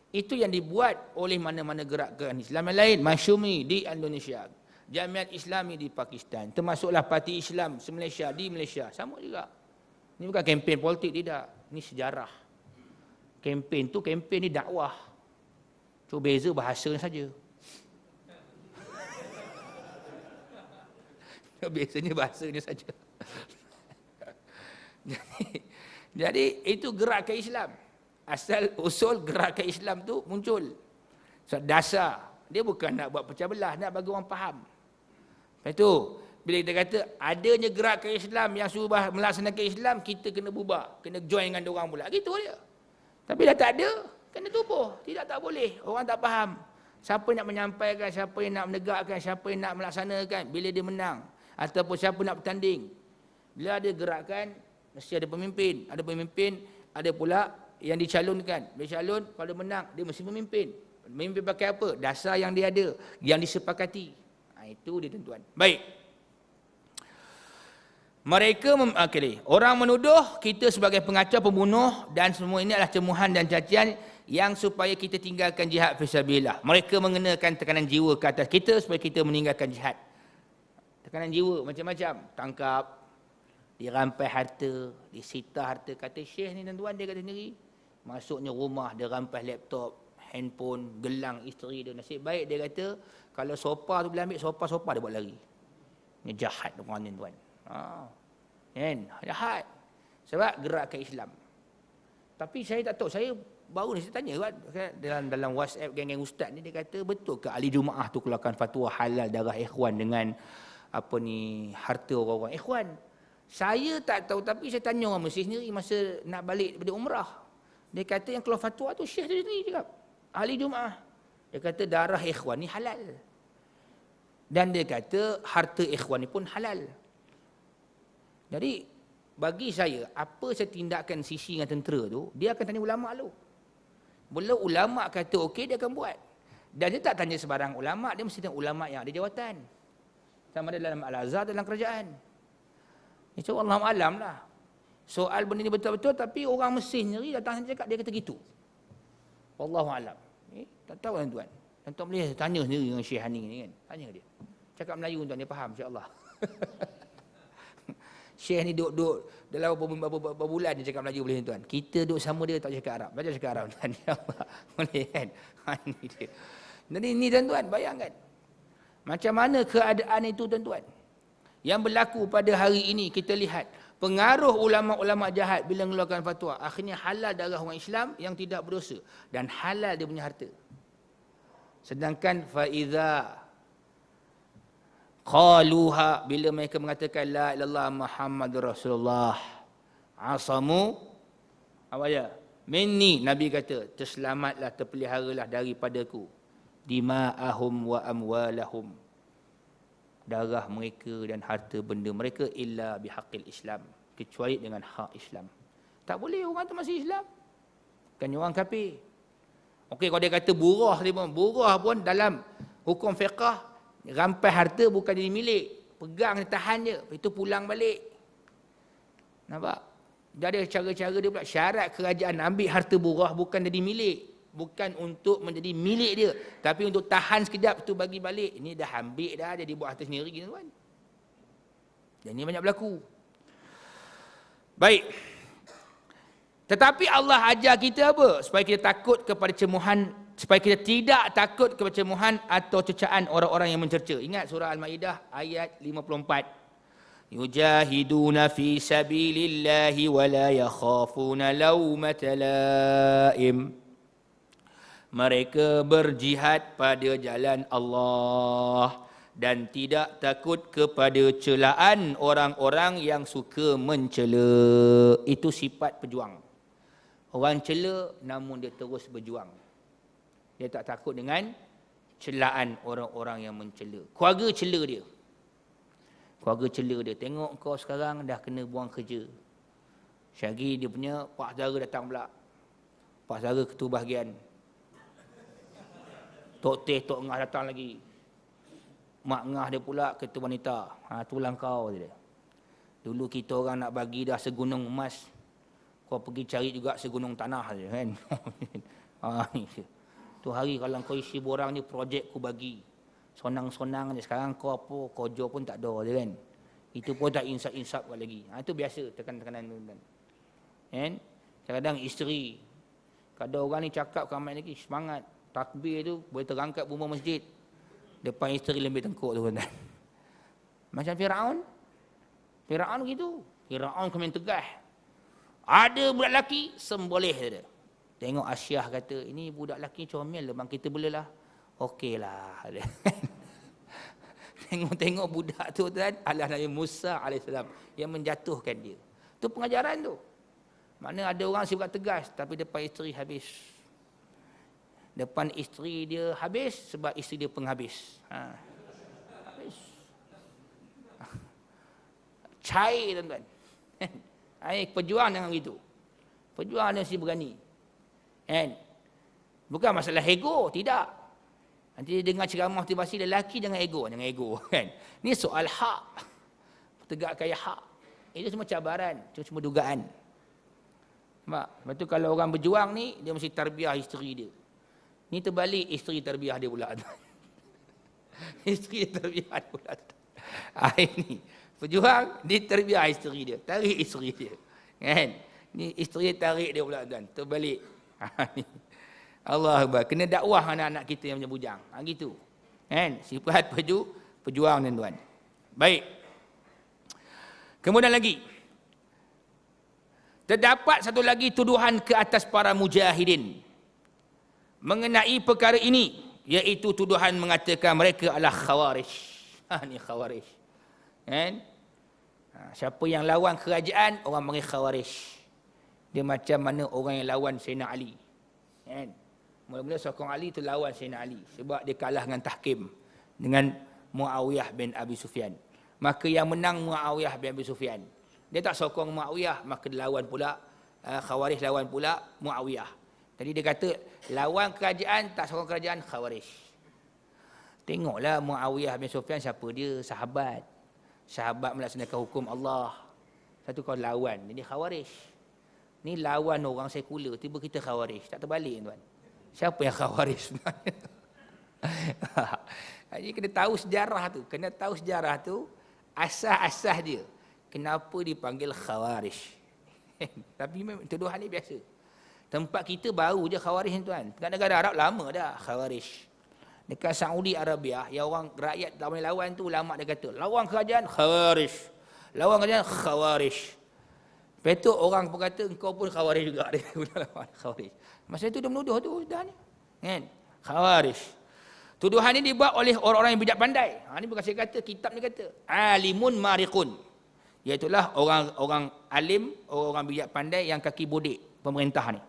Itu yang dibuat oleh mana-mana gerakan Islam yang lain. Masyumi di Indonesia. Jamiat Islami di Pakistan. Termasuklah Parti Islam Malaysia di Malaysia. Sama juga. Ini bukan kempen politik, tidak. Ini sejarah. Kempen ni dakwah. Cuma beza bahasanya saja. Biasanya bahasanya saja. Jadi itu gerakan Islam. Asal usul gerakan Islam tu muncul. So, dasar. Dia bukan nak buat pecah belah, nak bagi orang faham. Lepas tu, bila kita kata adanya gerakan Islam yang suruh melaksanakan Islam, kita kena bubar, kena join dengan diorang pula. Gitu dia. Tapi dah tak ada, kena tubuh. Tidak, tak boleh. Orang tak faham. Siapa yang nak menyampaikan, siapa yang nak menegakkan, siapa yang nak melaksanakan bila dia menang. Ataupun siapa nak bertanding. Bila ada gerakan, mesti ada pemimpin. Ada pemimpin, ada pula yang dicalonkan. Bila calon, kalau menang, dia mesti memimpin. Memimpin pakai apa? Dasar yang dia ada, yang disepakati. Itu dia tuan-tuan. Baik. Mereka, orang menuduh kita sebagai pengacau, pembunuh dan semua ini adalah cemuhan dan cacian yang supaya kita tinggalkan jihad fisabilillah. Mereka mengenakan tekanan jiwa ke atas kita supaya kita meninggalkan jihad. Tekanan jiwa macam-macam. Tangkap, dirampai harta, disita harta. Kata Syekh ni tuan-tuan, dia kata sendiri, masuknya rumah, dia rampas laptop, handphone, gelang isteri dia. Nasib baik dia kata, kalau sofa tu boleh ambil, sofa dia buat lari. Ni jahat orang ni tuan. Kan? Jahat. Sebab gerakan Islam. Tapi saya tak tahu, saya baru ni saya tanya dalam WhatsApp geng-geng ustaz ni, dia kata betul ke ahli Jumaah tu keluarkan fatwa halal darah ikhwan dengan harta orang-orang ikhwan. Saya tak tahu, tapi saya tanya orang Mesir sendiri masa nak balik daripada umrah. Dia kata yang keluar fatwa tu Syekh tu sendiri cakap, ahli Jumaah. Dia kata darah ikhwan ni halal. Dan dia kata harta ikhwan ni pun halal. Jadi bagi saya, apa saya tindakan sisi dengan tentera tu, dia akan tanya ulama' tu. Bila ulama' kata okey, dia akan buat. Dan dia tak tanya sebarang ulama', dia mesti tanya ulama' yang ada jawatan. Sama ada dalam Al-Azhar, dalam kerajaan. Itu Allah alam lah. Soal benda ni betul-betul, tapi orang Mesir sendiri datang cakap, dia kata gitu. Wallahu alam. Tak tahu tuan-tuan. Tuan-tuan boleh tanya sendiri dengan Syekh Hani ni kan. Tanya dia. Cakap Melayu tuan, dia faham insya-Allah. Syekh ni duduk dalam beberapa bulan dia cakap Melayu boleh tuan. Kita duduk sama dia tak cakap Arab. Belajar cakap Arab tuan. InsyaAllah. Boleh kan? Ini dia. Jadi ni tuan-tuan, bayangkan. Macam mana keadaan itu tuan-tuan. Yang berlaku pada hari ini kita lihat. Pengaruh ulama-ulama jahat bila mengeluarkan fatwa. Akhirnya halal darah orang Islam yang tidak berdosa. Dan halal dia punya harta. Sedangkan fa'iza qaluha, bila mereka mengatakan la ilallah Muhammadur Rasulullah, asamu apa dia? Minni, Nabi kata, terselamatlah, terpeliharalah daripadaku dima'ahum wa amwalahum, darah mereka dan harta benda mereka, illa bihaqqil Islam, kecuali dengan hak Islam. Tak boleh orang tu masih Islam. Kan orang kafir. Okey, kalau dia kata burah, burah pun dalam hukum fiqah, rampai harta bukan jadi milik. Pegang, dia tahan je. Itu pulang balik. Nampak? Dia ada cara-cara dia pula. Syarat kerajaan ambil harta burah bukan jadi milik. Bukan untuk menjadi milik dia. Tapi untuk tahan sekejap tu bagi balik. Ini dah ambil dah. Dia dibuat harta sendiri. Tuan. Dan ini banyak berlaku. Baik. Tetapi Allah ajar kita apa? Supaya kita takut kepada cemuhan, supaya kita tidak takut kepada cemuhan atau cercaan orang-orang yang mencerca. Ingat surah Al-Maidah ayat 54. Yujahiduna fi sabilillahi wa la yakhafuna lawmata laim. Mereka berjihad pada jalan Allah dan tidak takut kepada celaan orang-orang yang suka mencela. Itu sifat pejuang. Orang cela namun dia terus berjuang. Dia tak takut dengan celaan orang-orang yang mencela. Keluarga cela dia. Keluarga cela dia. Tengok kau sekarang dah kena buang kerja. Syari dia punya pak saudara datang pula. Pak saudara ketua bahagian. Tok Teh, Tok Ngah datang lagi. Mak Ngah dia pula ketua wanita. Itulah kau dia. Dulu kita orang nak bagi dah segunung emas. Kau pergi cari juga segunung tanah je kan. Tu hari kalau kau isi borang ni projek ku bagi. Sonang-sonang je. Sekarang kau apa, kojo pun tak ada je kan. Itu pun tak insap-insap lagi. Itu biasa tekan-tekanan tu kan. Kan? Kadang-kadang isteri. Kadang orang ni cakap ramai lagi semangat. Takbir tu boleh terangkat rumah masjid. Depan isteri lembik tengkuk tu kan. Macam Firaun. Firaun begitu. Firaun kami tegas. Ada budak lelaki, semboleh dia. Tengok Asyah kata, ini budak lelaki comel lah, bang kita bolehlah. Okeylah. Tengok-tengok budak tu kan, adalah Nabi Musa AS yang menjatuhkan dia. Itu pengajaran tu. Mana ada orang sifat tegas, tapi depan isteri habis. Depan isteri dia habis, sebab isteri dia penghabis. Habis. Cair tuan-tuan. Pejuang dengan gitu. Pejuang dia mesti berani. Kan? Bukan masalah ego, tidak. Nanti dengar ceramah motivasi lelaki jangan ego kan. Ni soal hak. Tegakkan hak. Itu semua cabaran, itu semua dugaan. Sebab lepas tu kalau orang berjuang ni dia mesti tarbiyah isteri dia. Ni terbalik, isteri tarbiyah dia pula. Isteri tarbiyah dia pula. Ini pejuang, dia terbiar isteri dia. Tarik isteri dia. Kan? Ni isteri dia tarik dia pula tuan. Terbalik. Allah Akbar. Kena dakwah anak-anak kita yang macam bujang. Gitu. Kan? Sifat pejuang tuan-tuan. Baik. Kemudian lagi. Terdapat satu lagi tuduhan ke atas para mujahidin. Mengenai perkara ini. Iaitu tuduhan mengatakan mereka adalah khawarij. Ni khawarij. Kan? Siapa yang lawan kerajaan, orang panggil khawarij. Dia macam mana orang yang lawan Sayyidina Ali. Kan? Mula-mula sokong Ali itu lawan Sayyidina Ali. Sebab dia kalah dengan tahkim. Dengan Muawiyah bin Abi Sufyan. Maka yang menang Muawiyah bin Abi Sufyan. Dia tak sokong Muawiyah, maka dia lawan pula. Khawarij lawan pula Muawiyah. Jadi dia kata, lawan kerajaan, tak sokong kerajaan, khawarij. Tengoklah Muawiyah bin Sufyan siapa dia, sahabat. Sahabat melaksanakan hukum Allah. Satu kau lawan, jadi khawarij. Ni lawan orang sekular, tiba kita khawarij. Tak terbalik tuan. Siapa yang khawarij sebenarnya? Jadi kena tahu sejarah tu. Kena tahu sejarah tu, asas-asas dia. Kenapa dipanggil khawarij? Tapi memang tuduhan ni biasa. Tempat kita baru je khawarij ni tuan. Dekat negara Arab lama dah khawarij. Dekat Saudi Arabia, yang orang rakyat tak boleh lawan tu, ulama dia kata, lawan kerajaan khawarij. Lawan kerajaan khawarij. Lepas tu orang pun kata, engkau pun khawarij juga. Dia lawan khawarij. Masa itu dia menuduh tu dah ni. Kan? Khawarij. Tuduhan ini dibuat oleh orang-orang yang bijak pandai. Ini bukan saya kata, kitab ni kata. Alimun mariqun. Iaitulah orang alim, orang bijak pandai yang kaki bodek pemerintah ni.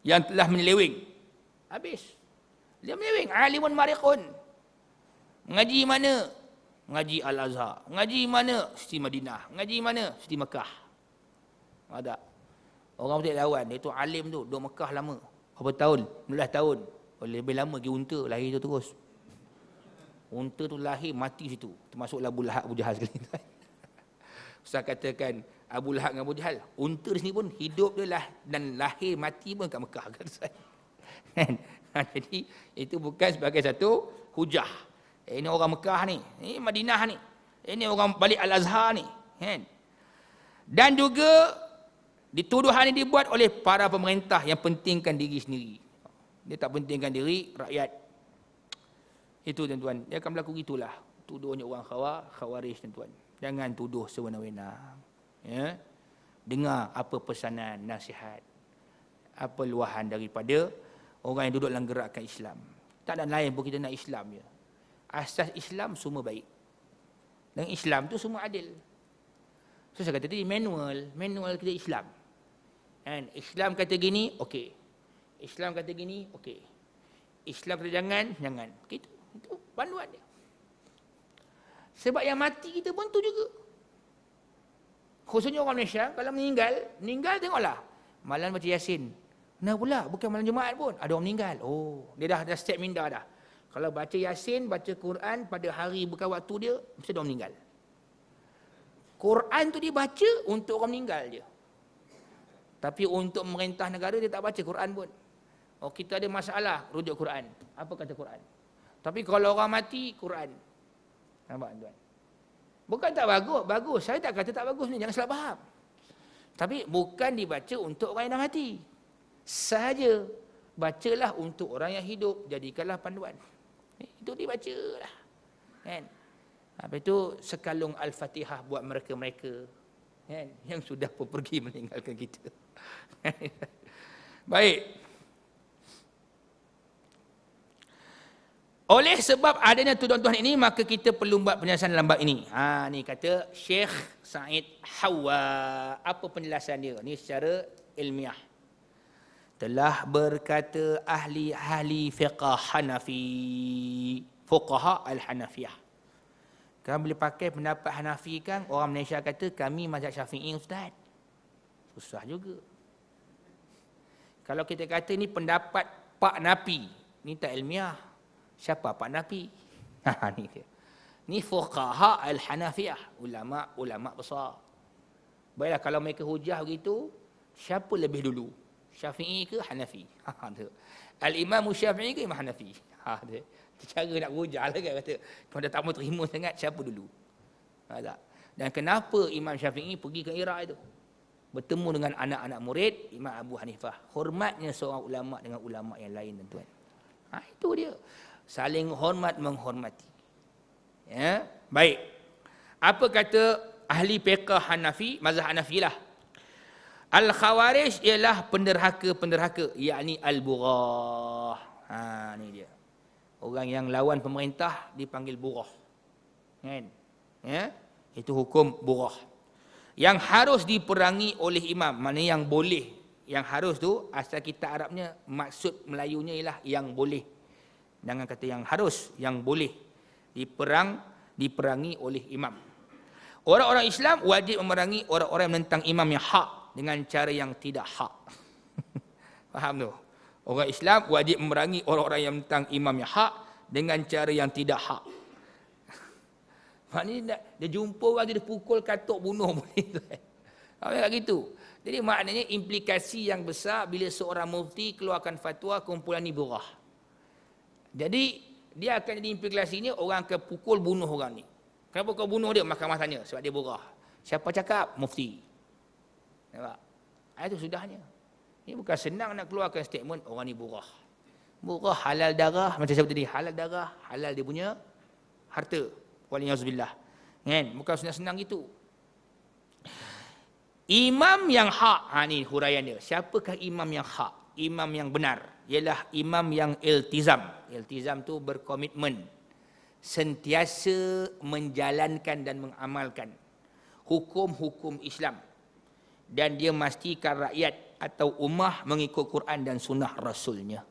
Yang telah menyeleweng. Habis. Dia menyeleweng. Alimun mariqun. Ngaji mana? Ngaji Al-Azhar. Ngaji mana? Siti Madinah. Ngaji mana? Siti Mekah. Ada. Orang boleh lawan. Dia tu alim tu. Duduk Mekah lama. Berapa tahun? 15 tahun. Lebih lama lagi unta. Lahir tu terus. Unta tu lahir mati situ. Termasuklah Abu Lahab, Abu Jahal sekali. Ustaz katakan Abu Lahab dengan Abu Jahal. Unta di sini pun hidup dia lah. Dan lahir mati pun kat Mekah. Kan? Jadi itu bukan sebagai satu hujah. Ini orang Mekah ni. Ini Madinah ni. Ini orang balik Al-Azhar ni. Kan? Dan juga dituduhan ini dibuat oleh para pemerintah yang pentingkan diri sendiri. Dia tak pentingkan diri rakyat. Itu tuan-tuan. Dia akan berlaku gitulah. Tuduhnya orang khawarij tuan-tuan. Jangan tuduh sewenang-wenang. Ya? Dengar apa pesanan, nasihat. Apa luahan daripada orang yang duduk dalam gerakan Islam. Tak ada lain pun kita nak Islam je. Asas Islam semua baik. Dan Islam tu semua adil. So saya kata tadi manual kita Islam. And Islam kata gini, okey. Islam kata gini, okey. Islam kata jangan. Itu panduan dia. Sebab yang mati kita pun tu juga. Khususnya orang Malaysia, kalau meninggal tengoklah. Malam baca Yasin. Nah pula, bukan malam Jumaat pun. Ada orang meninggal. Oh, dia dah step minda dah. Kalau baca Yasin, baca Quran, pada hari bukan waktu dia, mesti ada orang meninggal. Quran tu dibaca untuk orang meninggal je. Tapi untuk memerintah negara, dia tak baca Quran pun. Oh, kita ada masalah, rujuk Quran. Apa kata Quran? Tapi kalau orang mati, Quran. Nampak tuan? Bukan tak bagus. Bagus. Saya tak kata tak bagus ni. Jangan salah faham. Tapi bukan dibaca untuk orang yang dah mati. Sahaja bacalah untuk orang yang hidup. Jadikanlah panduan. Itu dibacalah. Kan? Habis itu sekalung Al-Fatihah buat mereka-mereka. Kan? Yang sudah pun pergi meninggalkan kita. Baik. Oleh sebab adanya tuduhan ini, maka kita perlu buat penjelasan dalam bab ini. Ni kata Syekh Said Hawa. Apa penjelasan dia? Ni secara ilmiah. Telah berkata ahli fiqh Hanafi. Fuqaha al-Hanafiyah. Kan boleh pakai pendapat Hanafi kan, orang Malaysia kata kami mazhab Syafi'i ustaz. Susah juga. Kalau kita kata ni pendapat Pak Napi, ni tak ilmiah. Siapa Pak Napi? Ni dia. Ni fuqaha al-Hanafiyah, ulama besar. Baiklah kalau mereka hujah begitu, siapa lebih dulu? Syafi'i ke Hanafi? Al-Imam Syafi'i ke Imam Hanafi? Cara nak hujah lah kan kata. Kalau dah tak mau terima sangat, siapa dulu? Tak? Dan kenapa Imam Syafi'i pergi ke Iraq itu? Bertemu dengan anak-anak murid Imam Abu Hanifah. Hormatnya seorang ulama dengan ulama yang lain, tuan-tuan. Itu dia. Saling hormat menghormati. Ya, baik. Apa kata ahli fiqh Hanafi, mazhab Hanafi lah. Al-Khawarij ialah penderhaka-penderhaka, yakni al-bughah. Ni dia. Orang yang lawan pemerintah dipanggil bughah. Kan? Ya? Itu hukum bughah. Yang harus diperangi oleh imam, mana yang boleh. Yang harus tu asal kita Arabnya, maksud Melayunya ialah yang boleh. Jangan kata yang harus, yang boleh diperangi oleh imam. Orang-orang Islam wajib memerangi orang-orang yang menentang imam yang hak dengan cara yang tidak hak. Faham tu? Orang Islam wajib memerangi orang-orang yang menentang imam yang hak dengan cara yang tidak hak. Maknanya dia jumpa orang dia pukul, katuk, bunuh boleh. Tak gitu. Jadi maknanya implikasi yang besar bila seorang mufti keluarkan fatwa kumpulan ni bughah. Jadi dia akan jadi implikasinya orang akan pukul, bunuh orang ni. Kenapa kau bunuh dia? Mahkamah tanya sebab dia bughah. Siapa cakap? Mufti. Nampak? Itu sudahnya. Ini bukan senang nak keluarkan statement orang ni bughah. Bughah halal darah, macam saya tadi, halal darah, halal dia punya harta. Waliyahzubillah. Kan? Bukan senang-senang gitu. Imam yang hak, ni huraian dia. Siapakah imam yang hak? Imam yang benar. Ialah imam yang iltizam. Iltizam tu berkomitmen. Sentiasa menjalankan dan mengamalkan hukum-hukum Islam. Dan dia memastikan rakyat atau ummah mengikut Quran dan sunnah Rasulnya.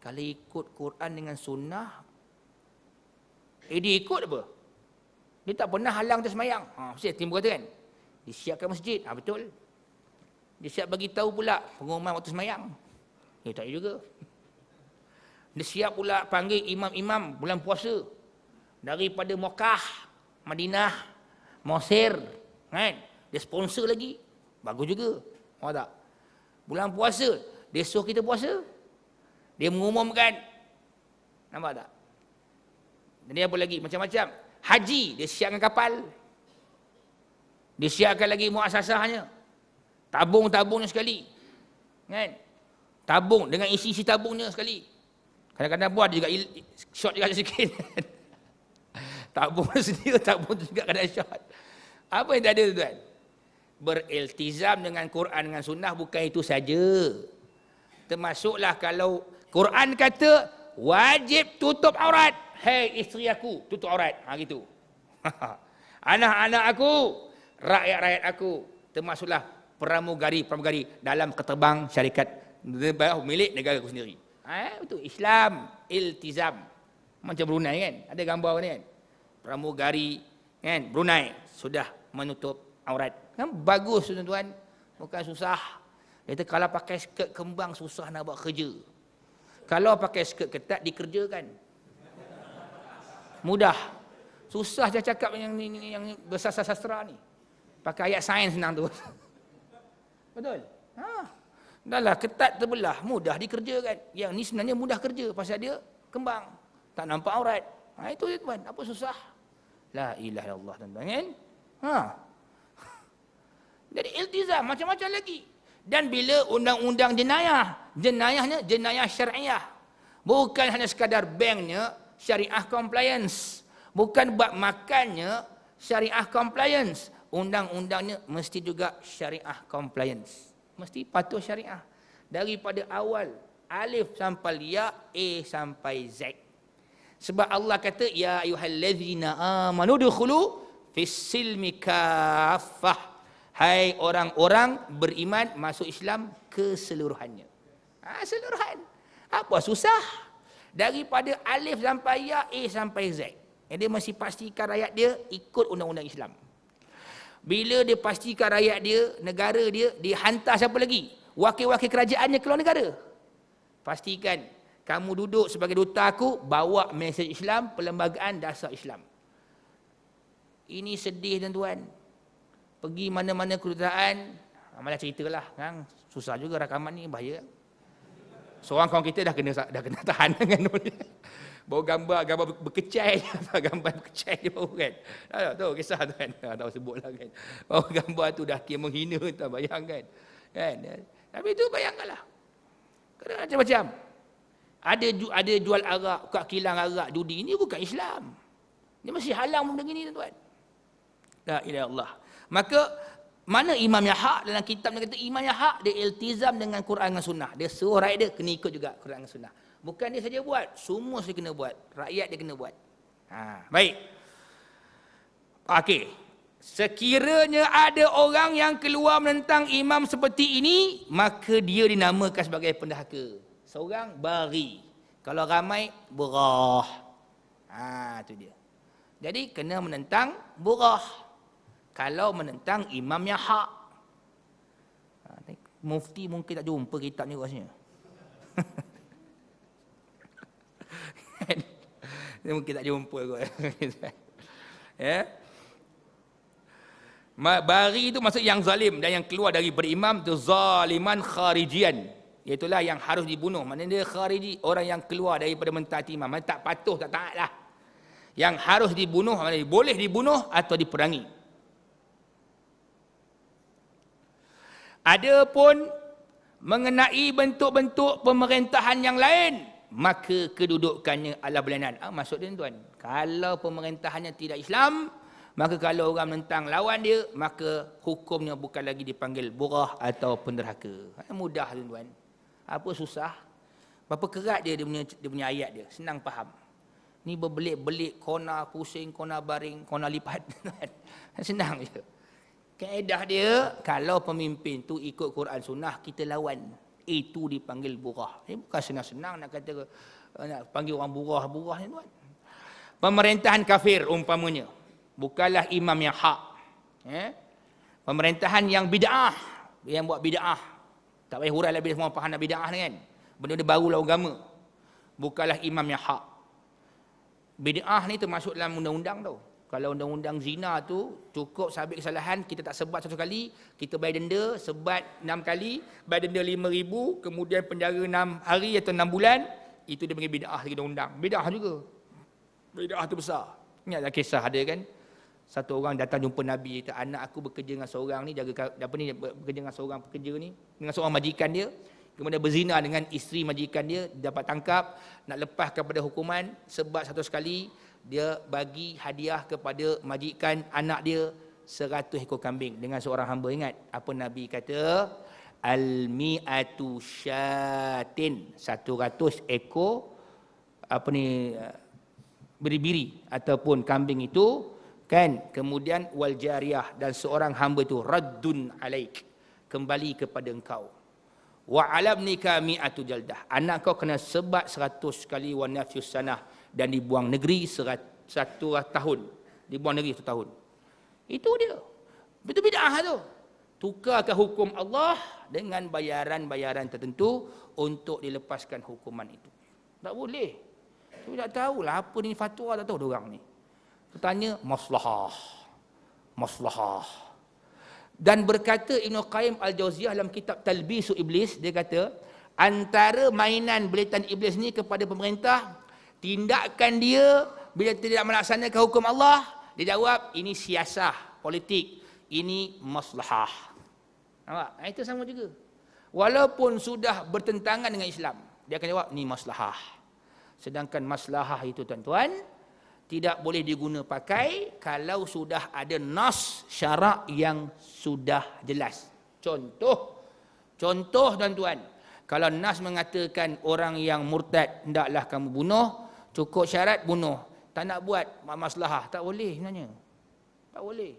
Kalau ikut Quran dengan sunnah, dia ikut apa? Dia tak pernah halang dia semayang. Mesti timbul kata kan? Dia siapkan masjid. Betul. Dia siap bagi tahu pula pengumuman waktu semayang. Tak juga. Dia siap pula panggil imam-imam bulan puasa. Daripada Mekah, Madinah, Mesir. Kan? Dia sponsor lagi. Bagus juga. Tak? Bulan puasa, dia suruh kita puasa. Dia mengumumkan. Nampak tak? Dan dia apa lagi? Macam-macam. Haji, dia siapkan kapal. Dia siapkan lagi muasasahnya. Tabung-tabungnya sekali. Kan? Tabung dengan isi-isi tabungnya sekali. Kadang-kadang buat juga short juga sikit. Tabung sendiri, tabung juga kadang short. Apa yang tak ada tu tuan? Beriltizam dengan Quran dengan sunnah bukan itu saja. Termasuklah kalau Quran kata wajib tutup aurat. Hei isteri aku, tutup aurat. Gitu. Anak-anak aku, rakyat-rakyat aku. Termasuklah pramugari dalam ketebang syarikat milik negara aku sendiri. Itu Islam, iltizam. Macam Brunei kan, ada gambar ni kan. Pramugari kan, Brunei sudah menutup aurat. Kan bagus tuan-tuan, bukan susah. Dia kalau pakai skirt kembang susah nak buat kerja. Kalau pakai skirt ketat dikerjakan. Mudah. Susah saya cakap yang bersastra ni. Pakai ayat sains senang tu. Betul? Dah lah ketat terbelah, mudah dikerjakan. Yang ni sebenarnya mudah kerja pasal dia kembang. Tak nampak aurat. Itu je tuan, apa susah? La ilaha illallah tuan-tuan kan? Jadi iltizam macam-macam lagi. Dan bila undang-undang jenayahnya jenayah syariah. Bukan hanya sekadar banknya syariah compliance. Bukan bab makannya syariah compliance. Undang-undangnya mesti juga syariah compliance. Mesti patuh syariah. Daripada awal alif sampai ya, A sampai Z. Sebab Allah kata ya ayyuhallazina amanu dukhulu fis-silmi kaffah. Hai orang-orang beriman masuk Islam keseluruhannya. Seluruhan. Apa susah? Daripada alif sampai ya, A sampai Z. Dia mesti pastikan rakyat dia ikut undang-undang Islam. Bila dia pastikan rakyat dia, negara dia, dia hantar siapa lagi? Wakil-wakil kerajaannya keluar negara. Pastikan kamu duduk sebagai duta aku, bawa mesej Islam, perlembagaan dasar Islam. Ini sedih tuan-tuan. Pergi mana-mana kedutaan, malah ceritalah, kan? Susah juga rakaman ni, bahaya. Seorang kawan kita dah kena tahan dengan Baru gambar berkecai, gambar berkecai dia baru kan. Tahu kisah tu kan. Tahu sebutlah kan. Baru gambar tu dah kira menghina, tak bayangkan. Kan? Tapi itu bayangkanlah. Kadang macam-macam. Ada jual arak, kat kilang arak, judi. Ini bukan Islam. Dia masih halang benda gini tuan. La ilaha illallah. Maka mana imam yang hak dalam kitab dia kata imam yang hak dia iltizam dengan Quran dan sunnah. Dia suruh rakyat dia kena ikut juga Quran dan sunnah. Bukan dia saja buat, semua saya kena buat. Rakyat dia kena buat. Baik. Okey. Sekiranya ada orang yang keluar menentang imam seperti ini, maka dia dinamakan sebagai pendahaka. Seorang bari. Kalau ramai, burah. Itu dia. Jadi kena menentang burah. Kalau menentang imam yang hak. Mufti mungkin tak jumpa kitab ni rasanya. Dia mungkin tak jumpa kot. Ya. Bari itu maksud yang zalim dan yang keluar dari berimam itu zaliman kharijian. Iaitulah yang harus dibunuh. Maknanya dia khariji, orang yang keluar daripada mentaati imam. Maknanya tak patuh, tak taat lah. Yang harus dibunuh, maknanya boleh dibunuh atau diperangi. Adapun mengenai bentuk-bentuk pemerintahan yang lain, maka kedudukannya adalah belanan. Maksud dia tuan, kalau pemerintahannya tidak Islam, maka kalau orang menentang lawan dia, maka hukumnya bukan lagi dipanggil burah atau penderhaka. Mudah tuan. Apa susah? Berapa kerat dia punya ayat dia, senang faham. Ni berbelit-belit, kona pusing, kona baring, kona lipat. Senang je. Kaedah dia, kalau pemimpin tu ikut Quran Sunnah, kita lawan. Itu dipanggil burah. Ini bukan senang-senang nak kata, nak panggil orang burah-burah ni tuan. Pemerintahan kafir umpamanya, bukanlah imam yang hak. Pemerintahan yang bid'ah, yang buat bid'ah. Tak payah hurai lebih semua faham bid'ah ni kan. Benda-benda baru lah agama. Bukanlah imam yang hak. Bid'ah ni termasuk dalam undang-undang tau. Kalau undang-undang zina tu cukup sabit kesalahan, kita tak sebat satu kali, kita bayar denda, sebat 6 kali, bayar denda 5,000, kemudian penjara 6 hari atau 6 bulan, itu dia panggil bid'ah lagi undang. Bid'ah juga. Bid'ah tu besar. Ingatlah kisah ada kan? Satu orang datang jumpa Nabi, kata, anak aku bekerja dengan seorang ni, bekerja dengan seorang pekerja ni, dengan seorang majikan dia, kemudian berzina dengan isteri majikan dia, dapat tangkap, nak lepas kepada hukuman, sebat satu sekali, dia bagi hadiah kepada majikan anak dia 100 ekor kambing dengan seorang hamba. Ingat apa Nabi kata? Al-mi'atu syatin, 100 ekor biri-biri ataupun kambing itu kan. Kemudian wal jariyah, dan seorang hamba itu raddun alaik, kembali kepada engkau. Wa alabnika mi'atu jaldah, anak kau kena sebat 100 kali, wa nafyus sanah, dan dibuang negeri 1 tahun. Dibuang negeri 1 tahun. Itu dia. Betul bid'ah tu. Tukarkan hukum Allah dengan bayaran-bayaran tertentu untuk dilepaskan hukuman itu. Tak boleh. Tapi tak tahulah apa ni fatwa, tak tahu diorang ni. Tanya maslahah. Maslahah. Dan berkata Ibn Qayyim Al-Jauziyah dalam kitab Talbisu Iblis, dia kata antara mainan belitan iblis ni kepada pemerintah, tindakan dia bila tidak melaksanakan hukum Allah, dia jawab ini siasah, politik, ini maslahah. Nampak? Itu sama juga. Walaupun sudah bertentangan dengan Islam, dia akan jawab ini maslahah. Sedangkan maslahah itu tuan-tuan tidak boleh diguna pakai kalau sudah ada nas syarak yang sudah jelas. Contoh tuan-tuan, kalau nas mengatakan orang yang murtad hendaklah kamu bunuh, cukup syarat bunuh. Tak nak buat maslahah, tak boleh sebenarnya. Tak boleh.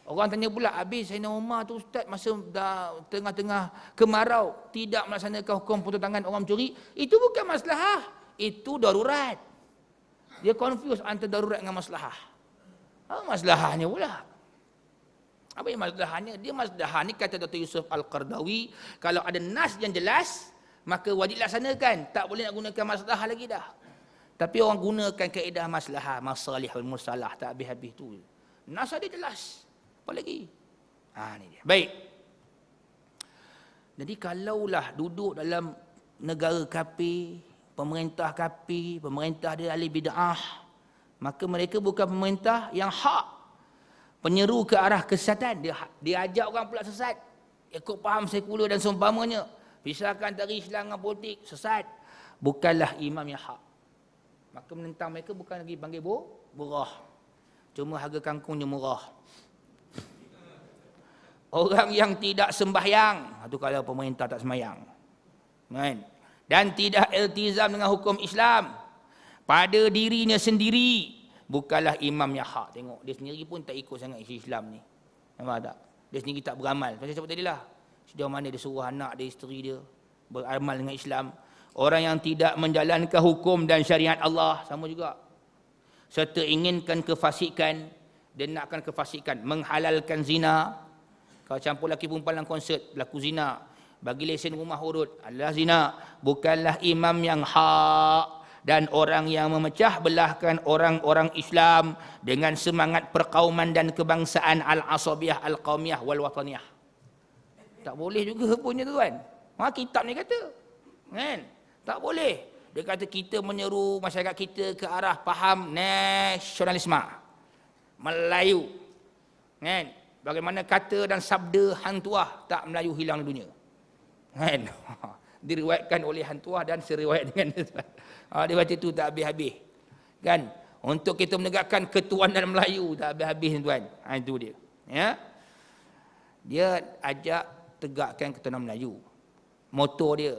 Orang tanya pula, habis Sayyidina Umar tu ustaz masa dah tengah-tengah kemarau tidak melaksanakan hukum potong tangan orang mencuri, itu bukan maslahah, itu darurat. Dia confuse antara darurat dengan maslahah. Apa maslahahnya pula? Apa yang maslahahnya? Dia maslahah ni kata Dr. Yusuf Al-Qardawi, kalau ada nas yang jelas, maka wajib laksanakan. Tak boleh nak gunakan maslahah lagi dah. Tapi orang gunakan kaedah maslahah, masalihul mursalah, tak habis-habis tu. Nas ada jelas. Apa lagi? Ni dia. Baik. Jadi kalaulah duduk dalam negara kafir, pemerintah kafir, pemerintah dia ahli bid'ah, maka mereka bukan pemerintah yang hak, penyeru ke arah kesesatan. Dia ajak orang pula sesat, ikut faham sekular dan seumpamanya, pisahkan antara Islam dengan politik, sesat. Bukanlah imam yang hak. Maka menentang mereka bukan lagi panggil burah, cuma harga kangkungnya murah. Orang yang tidak sembahyang, itu kalau pemerintah tak sembahyang, kan? Dan tidak iltizam dengan hukum Islam pada dirinya sendiri, bukanlah imam yang hak. Tengok, dia sendiri pun tak ikut sangat isi Islam ni. Nampak tak? Dia sendiri tak beramal. Macam sebut tadi lah, sejauh mana dia suruh anak dia, isteri dia beramal dengan Islam. Orang yang tidak menjalankan hukum dan syariat Allah, sama juga. Serta inginkan kefasikan, dia nakkan kefasikan, menghalalkan zina. Kalau campur lelaki perempuan dalam konsert, berlaku zina, bagi lesen rumah urut, adalah zina. Bukanlah imam yang hak, dan orang yang memecah belahkan orang-orang Islam dengan semangat perkauman dan kebangsaan al-asabiyah, al-qaumiyah, wal-wataniyah. Tak boleh juga punya tuan. Kitab ni kata, kan? Tak boleh. Dia kata kita menyeru masyarakat kita ke arah faham nasionalisme, Melayu, kan? Bagaimana kata dan sabda Hang Tuah, tak Melayu hilang di dunia, kan? Diriwayatkan oleh Hang Tuah dan seriwayat dengan dia baca tu tak habis-habis, kan? Untuk kita menegakkan ketuanan Melayu tak habis-habis, tuan. Itu dia, ya. Dia ajak tegakkan ketuanan Melayu, motor dia.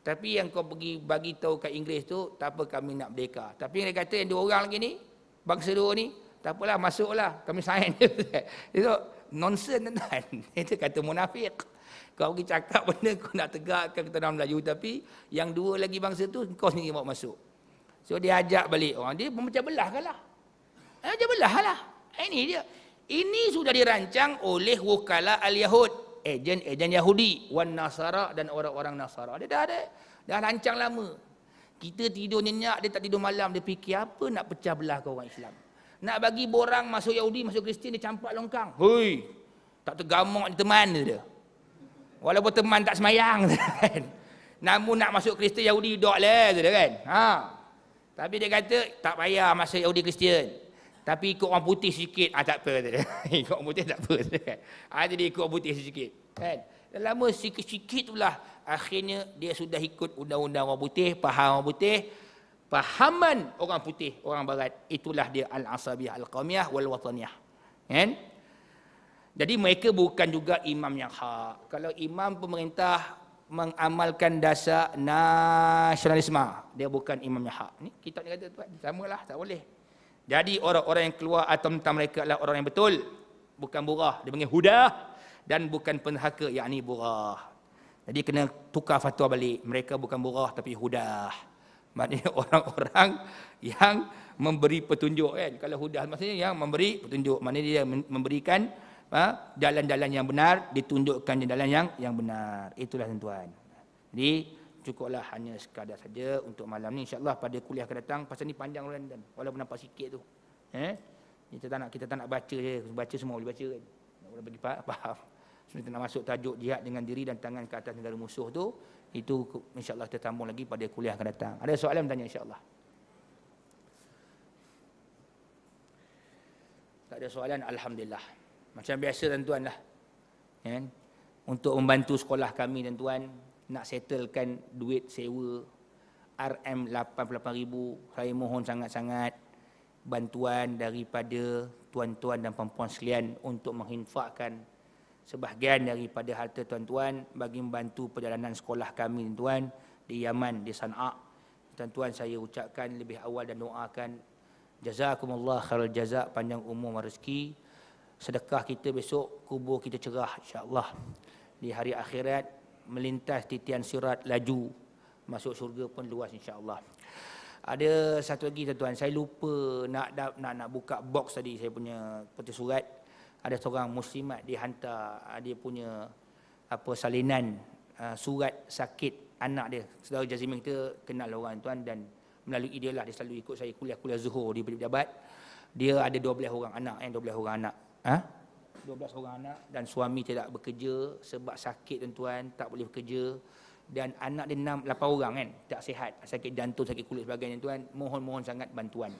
Tapi yang kau pergi bagi tahu kat Inggeris tu, tak apa kami nak merdeka. Tapi dia kata yang 2 orang lagi ni, bangsa 2 ni, tak apalah, masuklah, kami sign. Itu nonsense, tuan. Itu kata munafik. Kau pergi cakap benda kau nak tegakkan ketuanan Melayu, tapi yang 2 lagi bangsa tu kau sendiri bawa masuk. So dia ajak balik orang, dia memecah belah lah. Macam belah lah. Ini dia. Ini sudah dirancang oleh wukala al-Yahud, ejen-ejen Yahudi, wan Nasara dan orang-orang Nasara. Dia dah rancang lama. Kita tidur nyenyak, dia tak tidur malam, dia fikir apa nak pecah belah ke orang Islam. Nak bagi borang masuk Yahudi, masuk Kristian, dia campak longkang. Hui, tak tergamuk teman dia. Walaupun teman tak semayang, kan? Namun nak masuk Kristian Yahudi dok lah, kan? Tapi dia kata tak payah masuk Yahudi Kristian, tapi ikut orang putih sikit, tak apa. Ikut orang putih tak apa. Jadi ikut orang putih sikit, kan? Dan lama sikit-sikit itulah akhirnya dia sudah ikut undang-undang orang putih, faham orang putih, fahaman orang putih, orang barat. Itulah dia al-asabiyah, al-qaumiyah, wal-wataniyah, kan? Jadi mereka bukan juga imam yang hak. Kalau imam pemerintah mengamalkan dasar nasionalisme, dia bukan imam yang hak. Ni kitab ni kata, tuan, samalah, tak boleh. Jadi orang-orang yang keluar atau tentang mereka adalah orang yang betul, bukan burah. Dia panggil hudah, dan bukan penhaka, yakni burah. Jadi kena tukar fatwa balik. Mereka bukan burah tapi hudah. Maknanya orang-orang yang memberi petunjuk, kan? Kalau hudah maksudnya yang memberi petunjuk, maknanya dia memberikan jalan-jalan yang benar, ditunjukkan jalan yang benar. Itulah, tuan. Jadi cukuplah hanya sekadar saja untuk malam ni. InsyaAllah pada kuliah akan datang, pasal ni panjang, dan walaupun nampak sikit tu, kita tak nak baca je. Baca semua boleh baca, kan? Nak boleh bagi faham. Sebenarnya nak masuk tajuk jihad dengan diri dan tangan ke atas negara musuh tu, itu insyaAllah kita tambung lagi pada kuliah akan datang. Ada soalan bertanya, insyaAllah? Tak ada soalan, alhamdulillah. Macam biasa, tuan-tuan lah, kan? Untuk membantu sekolah kami, tuan-tuan, nak settlekan duit sewa RM88,000, saya mohon sangat-sangat bantuan daripada tuan-tuan dan puan-puan sekalian untuk menginfakkan sebahagian daripada harta tuan-tuan bagi membantu perjalanan sekolah kami, tuan-tuan, di Yaman, di Sana'a. Tuan-tuan, saya ucapkan lebih awal dan doakan jazakumullah khairul jazak, panjang umur rezeki. Sedekah kita besok, kubur kita cerah, insya-Allah. Di hari akhirat melintas titian sirat laju, masuk syurga pun luas, insya-Allah. Ada satu lagi, tuan-tuan, saya lupa nak buka box tadi saya punya peti surat. Ada seorang muslimat dia hantar dia punya salinan surat sakit anak dia. Saudara Jazimin kita kenal orang, tuan, dan melalui dia lah dia selalu ikut saya kuliah Zuhur di pejabat. Dia ada 12 orang anak, 12 orang anak. 12 orang anak, dan suami tidak bekerja sebab sakit, tuan-tuan, tak boleh bekerja. dan anak dia 8 orang kan, tak sihat, sakit jantung, sakit kulit sebagainya tuan, mohon sangat bantuan.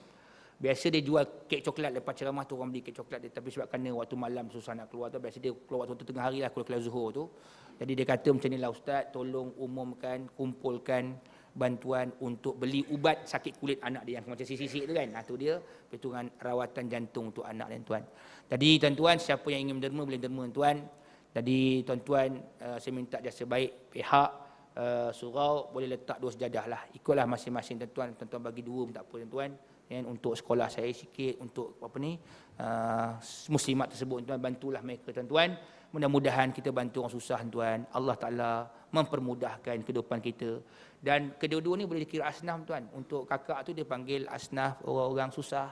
Biasa dia jual kek coklat, lepas ceramah tu orang beli kek coklat dia, tapi sebab kerana waktu malam susah nak keluar tu, biasa dia keluar waktu tengah hari lah, keluar Zuhur tu. Jadi dia kata macam ni lah ustaz, tolong umumkan, kumpulkan bantuan untuk beli ubat sakit kulit anak dia yang macam sisik-sisik tu kan. Tu dia perhitungan rawatan jantung untuk anak dia tuan. Jadi tuan-tuan, siapa yang ingin menderma boleh derma tuan. Jadi tuan-tuan, saya minta jasa baik pihak surau boleh letak 2 sejadah lah. Ikutlah masing-masing tuan-tuan. Tuan-tuan bagi 2 pun tak apa tuan-tuan. Untuk sekolah saya sikit, untuk muslimat tersebut tuan, bantulah mereka tuan-tuan. Mudah-mudahan kita bantu orang susah tuan. Allah Ta'ala mempermudahkan kehidupan kita. Dan kedua-dua ni boleh dikira asnaf tuan. Untuk kakak tu dia panggil asnaf orang-orang susah,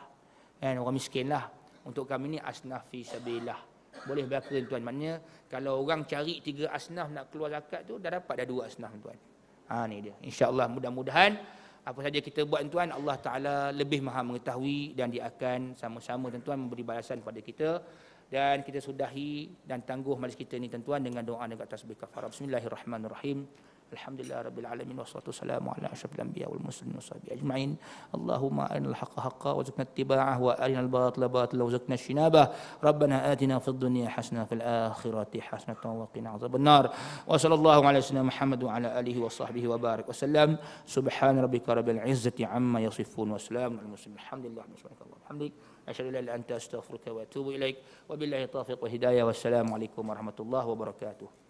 orang miskin lah. Untuk kami ni asnaf fi sabilillah. Boleh berlaku tuan. Maknanya kalau orang cari 3 asnaf nak keluar zakat tu, dah dapat dah 2 asnaf tuan. Ni dia. InsyaAllah mudah-mudahan apa saja kita buat tuan, Allah Ta'ala lebih maha mengetahui dan dia akan sama-sama tuan memberi balasan kepada kita. Dan kita sudahi dan tangguh majlis kita ni tuan dengan doa dan tasbih kafarah. Bismillahirrahmanirrahim. Alhamdulillah rabbil alamin wassalatu wassalamu ala asyrafil anbiya wal mursalin washabihi ajmain. Allahumma arinal haqqa haqqan warzuqna ittiba'ah wa arinal batila batilan warzuqna ijtinabah. Rabbana atina fid dunya hasanah fil akhirati hasanatan wa qina adzabannar. Wa sallallahu ala sayyidina Muhammad wa ala alihi wa sahbihi wa barik wasallam. Subhana rabbika rabbil izzati amma yasifun wa salamun alal mursalin. Alhamdulillah subhanallahi hamdik. Asyhadu an la ilaha illa anta astaghfiruka wa atubu ilaik. Wabillahi taufiq wa hidayah. Wassalamu alaikum warahmatullahi wabarakatuh.